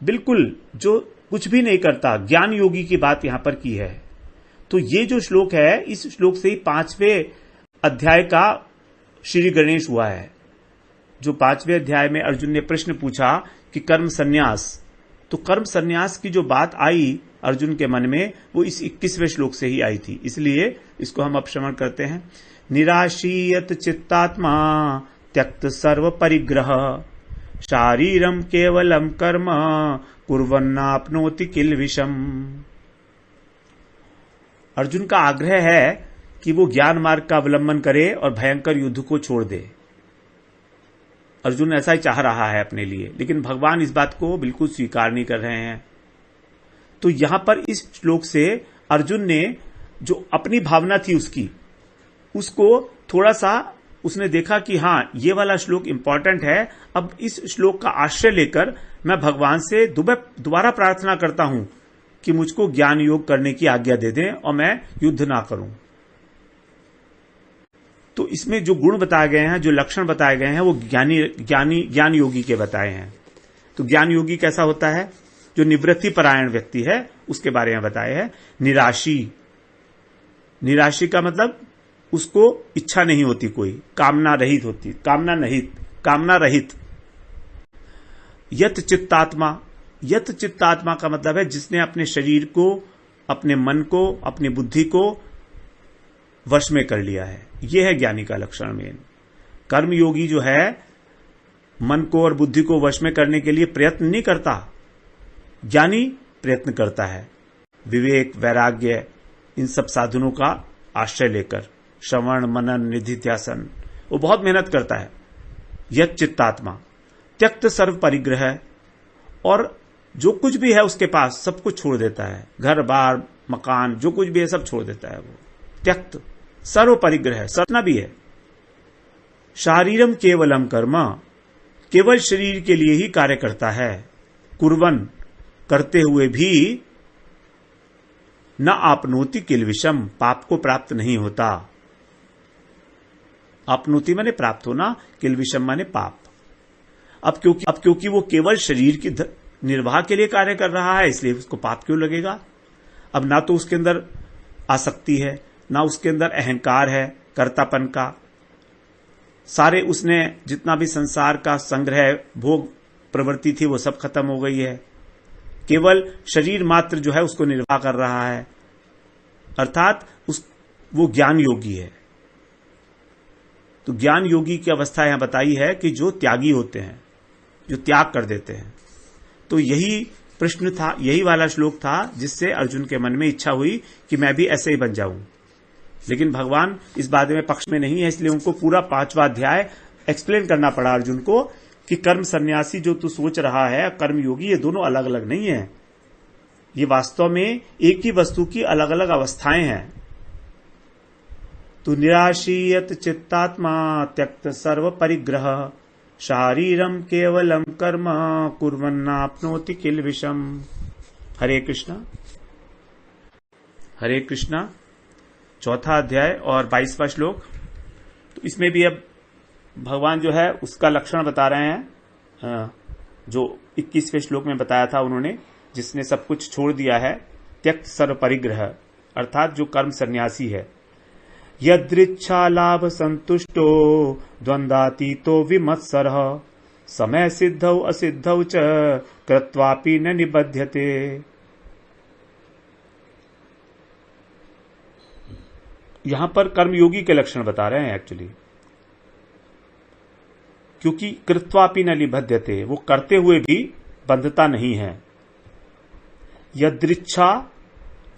बिल्कुल जो कुछ भी नहीं करता ज्ञान योगी की बात यहां पर की है। तो ये जो श्लोक है, इस श्लोक से ही 5वें अध्याय का श्री गणेश हुआ है। जो 5वें अध्याय में अर्जुन ने प्रश्न पूछा कि कर्म संन्यास, तो कर्म संन्यास की जो बात आई अर्जुन के मन में, वो इस 21वें श्लोक से ही आई थी। इसलिए इसको हम अब श्रवण करते हैं। निराशीयत चित्तात्मा त्यक्त सर्व परिग्रह शारीरम केवलम कर्म कुर्वन्नाप्नोति किल विषम। अर्जुन का आग्रह है कि वो ज्ञान मार्ग का अवलंबन करे और भयंकर युद्ध को छोड़ दे। अर्जुन ऐसा ही चाह रहा है अपने लिए, लेकिन भगवान इस बात को बिल्कुल स्वीकार नहीं कर रहे हैं। तो यहां पर इस श्लोक से अर्जुन ने जो अपनी भावना थी उसको थोड़ा सा उसने देखा कि हां, ये वाला श्लोक इंपॉर्टेंट है। अब इस श्लोक का आश्रय लेकर मैं भगवान से दोबारा प्रार्थना करता हूं कि मुझको ज्ञान योग करने की आज्ञा दे दें और मैं युद्ध ना करूं। तो इसमें जो गुण बताए गए हैं, जो लक्षण बताए गए हैं, वो ज्ञान योगी के बताए हैं। तो ज्ञान योगी कैसा होता है? जो निवृत्ति परायण व्यक्ति है उसके बारे में बताया है। निराशी का मतलब उसको इच्छा नहीं होती, कोई कामना रहित। यत चित्तात्मा का मतलब है जिसने अपने शरीर को, अपने मन को, अपनी बुद्धि को वश में कर लिया है। यह है ज्ञानी का लक्षण मेन। कर्मयोगी जो है मन को और बुद्धि को वश में करने के लिए प्रयत्न नहीं करता, ज्ञानी प्रयत्न करता है। विवेक, वैराग्य, इन सब साधनों का आश्रय लेकर श्रवण, मनन, निधिध्यासन, वो बहुत मेहनत करता है। यत चित्तात्मा त्यक्त सर्व परिग्रह, और जो कुछ भी है उसके पास सब कुछ छोड़ देता है। घर बार मकान जो कुछ भी है सब छोड़ देता है वो। त्यक्त सर्व परिग्रह, सतना भी है। शारीरम केवलम कर्म, केवल शरीर के लिए ही कार्य करता है। कुर्वन, करते हुए भी न आपनोति किल विषम, पाप को प्राप्त नहीं होता। आपनोति माने प्राप्त होना, किल विषम माने पाप। अब क्योंकि वो केवल शरीर की निर्वाह के लिए कार्य कर रहा है, इसलिए उसको पाप क्यों लगेगा? अब ना तो उसके अंदर आसक्ति है, ना उसके अंदर अहंकार है कर्तापन का। सारे उसने जितना भी संसार का संग्रह, भोग प्रवृत्ति थी, वो सब खत्म हो गई है। केवल शरीर मात्र जो है उसको निर्वाह कर रहा है, अर्थात वो ज्ञान योगी है। तो ज्ञान योगी की अवस्था यहां बताई है कि जो त्यागी होते हैं, जो त्याग कर देते हैं। तो यही प्रश्न था, यही वाला श्लोक था जिससे अर्जुन के मन में इच्छा हुई कि मैं भी ऐसे ही बन जाऊं। लेकिन भगवान इस बारे में पक्ष में नहीं है, इसलिए उनको पूरा 5वां अध्याय एक्सप्लेन करना पड़ा अर्जुन को कि कर्म सन्यासी जो तू सोच रहा है, कर्म योगी, ये दोनों अलग अलग नहीं है। ये वास्तव में एक ही वस्तु की अलग अलग अवस्थाएं हैं। तो निराशीयत चित्तात्मा त्यक्त सर्व परिग्रह शारीरम केवलम कर्म कुर्वन्नाप्नोति किल विषम। हरे कृष्णा। हरे कृष्णा। 4वां अध्याय और 22वां श्लोक। तो इसमें भी अब भगवान जो है उसका लक्षण बता रहे हैं, जो 21वें श्लोक में बताया था उन्होंने, जिसने सब कुछ छोड़ दिया है। त्यक्त सर्व परिग्रह, अर्थात जो कर्म सन्यासी है। यदृच्छा लाभ संतुष्टो द्वंद्वातीतो विमत्सरः समय सिद्धौ असिद्धौ च कृत्वापि न निबध्यते। यहां पर कर्मयोगी के लक्षण बता रहे हैं एक्चुअली, क्योंकि कृत्वापि न निबध्यते, वो करते हुए भी बंधता नहीं है।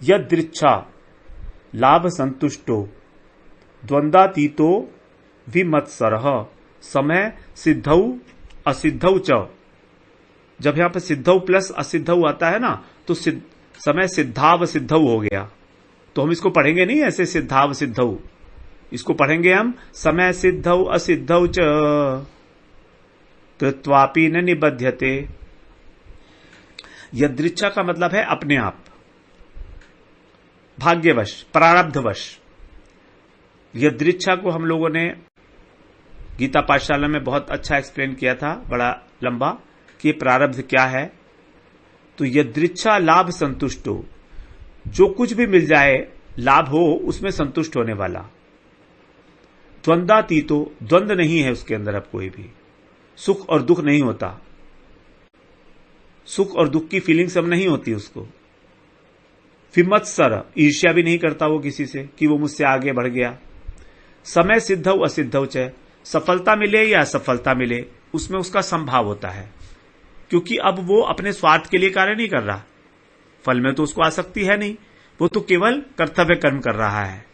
यदृच्छा लाभ संतुष्टो द्वंद्वातीतो विमत्सरः समय सिद्धौ असिद्धौ च। जब यहां पर सिद्धौ प्लस असिद्धौ आता है ना, तो समय सिद्धाव सिद्धौ हो गया। तो हम इसको पढ़ेंगे नहीं ऐसे सिद्धाव सिद्धौ, इसको पढ़ेंगे हम समय सिद्धौ असिद्धौ च कृत्वापि न निबध्यते। यदृच्छा का मतलब है अपने आप, भाग्यवश, प्रारब्धवश। यदृच्छा को हम लोगों ने गीता पाठशाला में बहुत अच्छा एक्सप्लेन किया था, बड़ा लंबा, कि प्रारब्ध क्या है। तो यदृच्छा लाभ संतुष्टो, जो कुछ भी मिल जाए लाभ हो उसमें संतुष्ट होने वाला। द्वंद्वातीतो, द्वंद्व नहीं है उसके अंदर, अब कोई भी सुख और दुख नहीं होता, सुख और दुख की फीलिंग्स अब नहीं होती उसको। विमत्सर, ईर्ष्या भी नहीं करता वो किसी से कि वो मुझसे आगे बढ़ गया। समय सिद्धौ असिद्धौ च, सफलता मिले या असफलता मिले उसमें उसका संभाव होता है, क्योंकि अब वो अपने स्वार्थ के लिए कार्य नहीं कर रहा, फल में तो उसको आसक्ति है नहीं, वो तो केवल कर्तव्य कर्म कर रहा है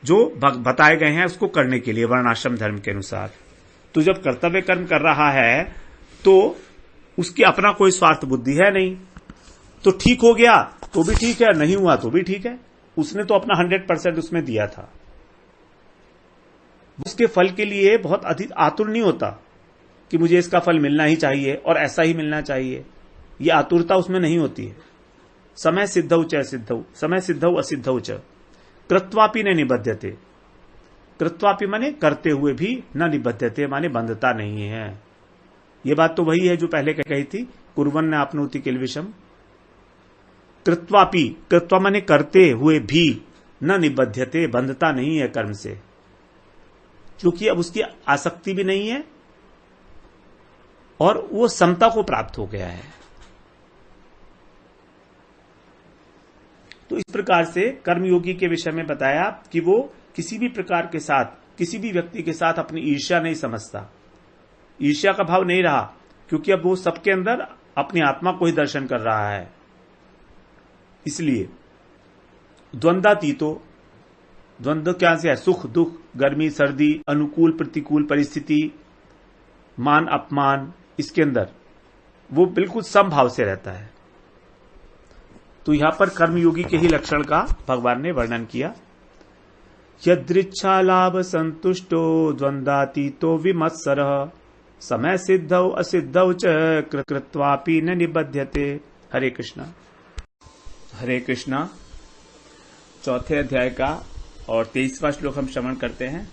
जो बताए गए हैं उसको करने के लिए वर्णाश्रम धर्म के अनुसार। तो जब कर्तव्य कर्म कर रहा है तो उसकी अपना कोई स्वार्थ बुद्धि है नहीं, तो ठीक हो गया तो भी ठीक है, नहीं हुआ तो भी ठीक है, उसने तो अपना 100% उसमें दिया था। उसके फल के लिए बहुत अधिक आतुर नहीं होता कि मुझे इसका फल मिलना ही चाहिए और ऐसा ही मिलना चाहिए, ये आतुरता उसमें नहीं होती है। समय सिद्धौ च सिद्धौ, समय सिद्धौ असिद्धौ च, कृत्वापि न निबध्यते, कृत्वापि माने करते हुए भी, न निबध्यते माने बंधता नहीं है। ये बात तो वही है जो पहले कही थी, कुर्वन् न आपनोति किल विषम। कृत्वापि, कृत्वा माने करते हुए भी, न निबध्यते बंधता नहीं है कर्म से, क्योंकि अब उसकी आसक्ति भी नहीं है और वो समता को प्राप्त हो गया है। तो इस प्रकार से कर्मयोगी के विषय में बताया कि वो किसी भी प्रकार के साथ, किसी भी व्यक्ति के साथ अपनी ईर्ष्या नहीं समझता, ईर्ष्या का भाव नहीं रहा, क्योंकि अब वो सबके अंदर अपनी आत्मा को ही दर्शन कर रहा है। इसलिए द्वंद्वातीतो, द्वंद्व क्या से है, सुख दुख, गर्मी सर्दी, अनुकूल प्रतिकूल परिस्थिति, मान अपमान, इसके अंदर वो बिल्कुल समभाव से रहता है। तो यहां पर कर्मयोगी के ही लक्षण का भगवान ने वर्णन किया। यदृच्छा लाभ संतुष्टो द्वंद्वातीतो विमत्सरः, समय सिद्धौ असिद्धौ च कृत्वापि न निबध्यते। हरे कृष्णा। हरे कृष्णा। चौथे अध्याय का और 23वां श्लोक हम श्रवण करते हैं।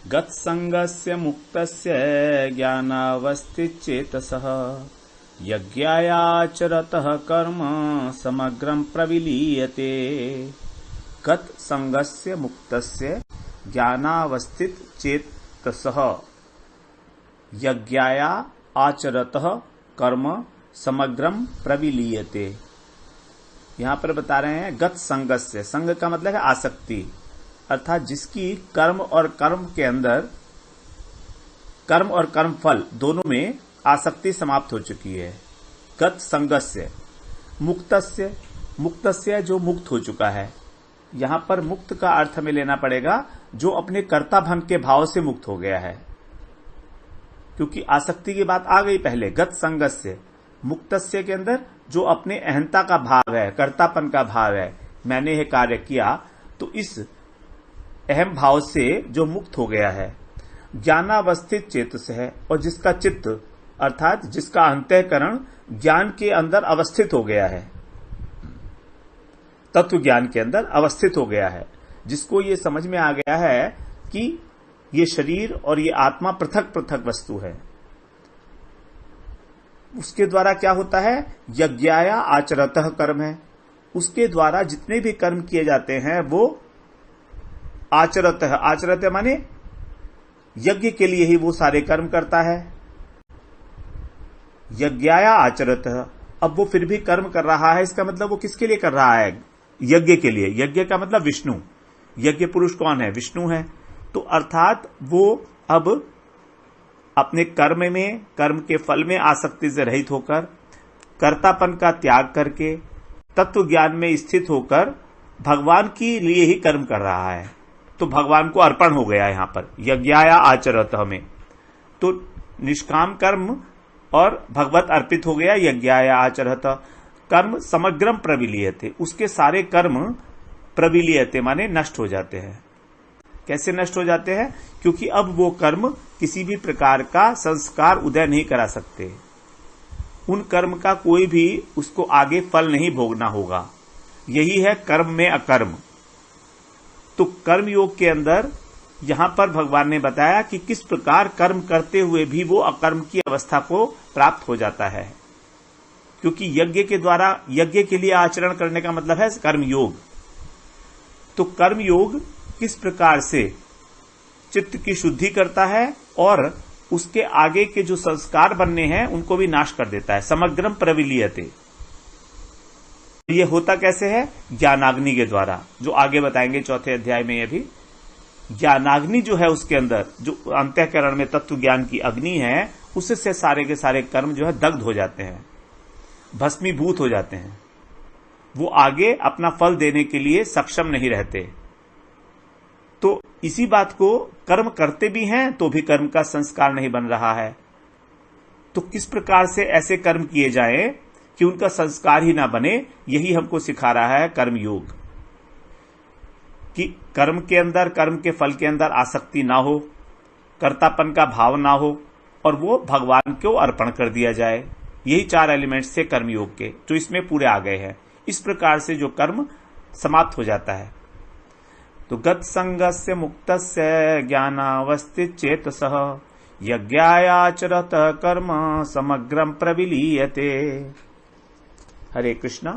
गत संगस्य मुक्तस्य ज्ञानावस्थितचेतसः, यज्ञायाचरतः कर्म समग्रं प्रविलीयते। गत संगस्य मुक्तस्य ज्ञानावस्थितचेतसः, यज्ञाया आचरतः कर्म समग्रम प्रविलीयते। यहां पर बता रहे हैं गत संगस्य, संग का मतलब है आसक्ति, अर्थात जिसकी कर्म और कर्म के अंदर, कर्म और कर्म फल दोनों में आसक्ति समाप्त हो चुकी है। गत संगस्य, मुक्तस्य, मुक्तस्य जो मुक्त हो चुका है। यहां पर मुक्त का अर्थ हमें लेना पड़ेगा जो अपने कर्ता भंग के भाव से मुक्त हो गया है, क्योंकि आसक्ति की बात आ गई पहले। गत संगस्य, मुक्तस्य के अंदर जो अपने अहंता का भाव है, कर्तापन का भाव है, मैंने यह कार्य किया, तो इस अहम भाव से जो मुक्त हो गया है। ज्ञानावस्थित चेतस है, और जिसका चित्त अर्थात जिसका अंतःकरण ज्ञान के अंदर अवस्थित हो गया है, तत्व ज्ञान के अंदर अवस्थित हो गया है, जिसको ये समझ में आ गया है कि ये शरीर और ये आत्मा पृथक पृथक वस्तु है। उसके द्वारा क्या होता है, यज्ञाया आचरतः कर्म है, उसके द्वारा जितने भी कर्म किए जाते हैं वो आचरतः, आचरतः माने यज्ञ के लिए ही वो सारे कर्म करता है। यज्ञाया आचरतः, अब वो फिर भी कर्म कर रहा है, इसका मतलब वो किसके लिए कर रहा है, यज्ञ के लिए। यज्ञ का मतलब विष्णु, यज्ञ पुरुष कौन है, विष्णु है। तो अर्थात वो अब अपने कर्म में, कर्म के फल में आसक्ति से रहित होकर, कर्तापन का त्याग करके, तत्व ज्ञान में स्थित होकर भगवान के लिए ही कर्म कर रहा है। तो भगवान को अर्पण हो गया यहां पर यज्ञाया आचरतः में, तो निष्काम कर्म और भगवत अर्पित हो गया। यज्ञाया आचरतः कर्म समग्रम प्रविलीयते, उसके सारे कर्म प्रविलीयते माने नष्ट हो जाते हैं। कैसे नष्ट हो जाते हैं, क्योंकि अब वो कर्म किसी भी प्रकार का संस्कार उदय नहीं करा सकते, उन कर्म का कोई भी उसको आगे फल नहीं भोगना होगा। यही है कर्म में अकर्म। तो कर्म योग के अंदर यहां पर भगवान ने बताया कि किस प्रकार कर्म करते हुए भी वो अकर्म की अवस्था को प्राप्त हो जाता है, क्योंकि यज्ञ के द्वारा यज्ञ के लिए आचरण करने का मतलब है कर्म योग। तो कर्म योग किस प्रकार से चित्त की शुद्धि करता है और उसके आगे के जो संस्कार बनने हैं उनको भी नाश कर देता है। समग्रम प्रविलीयते। ये होता कैसे है? ज्ञानाग्नि के द्वारा, जो आगे बताएंगे चौथे अध्याय में। ये भी ज्ञानाग्नि जो है उसके अंदर जो अंतःकरण में तत्व ज्ञान की अग्नि है, उससे सारे के सारे कर्म जो है दग्ध हो जाते हैं, भस्मीभूत हो जाते हैं। वो आगे अपना फल देने के लिए सक्षम नहीं रहते। तो इसी बात को कर्म करते भी हैं तो भी कर्म का संस्कार नहीं बन रहा है। तो किस प्रकार से ऐसे कर्म किए जाएं कि उनका संस्कार ही ना बने, यही हमको सिखा रहा है कर्म योग। कि कर्म के अंदर, कर्म के फल के अंदर आसक्ति ना हो, कर्तापन का भाव ना हो, और वो भगवान को अर्पण कर दिया जाए। यही 4 एलिमेंट्स थे कर्म योग के, जो इसमें पूरे आ गए हैं। इस प्रकार से जो कर्म समाप्त हो जाता है। तो गत संगस्य मुक्तस्य ज्ञानावस्थित चेतसः यज्ञायाचरत कर्म समग्रम प्रविलीयते। हरे कृष्णा।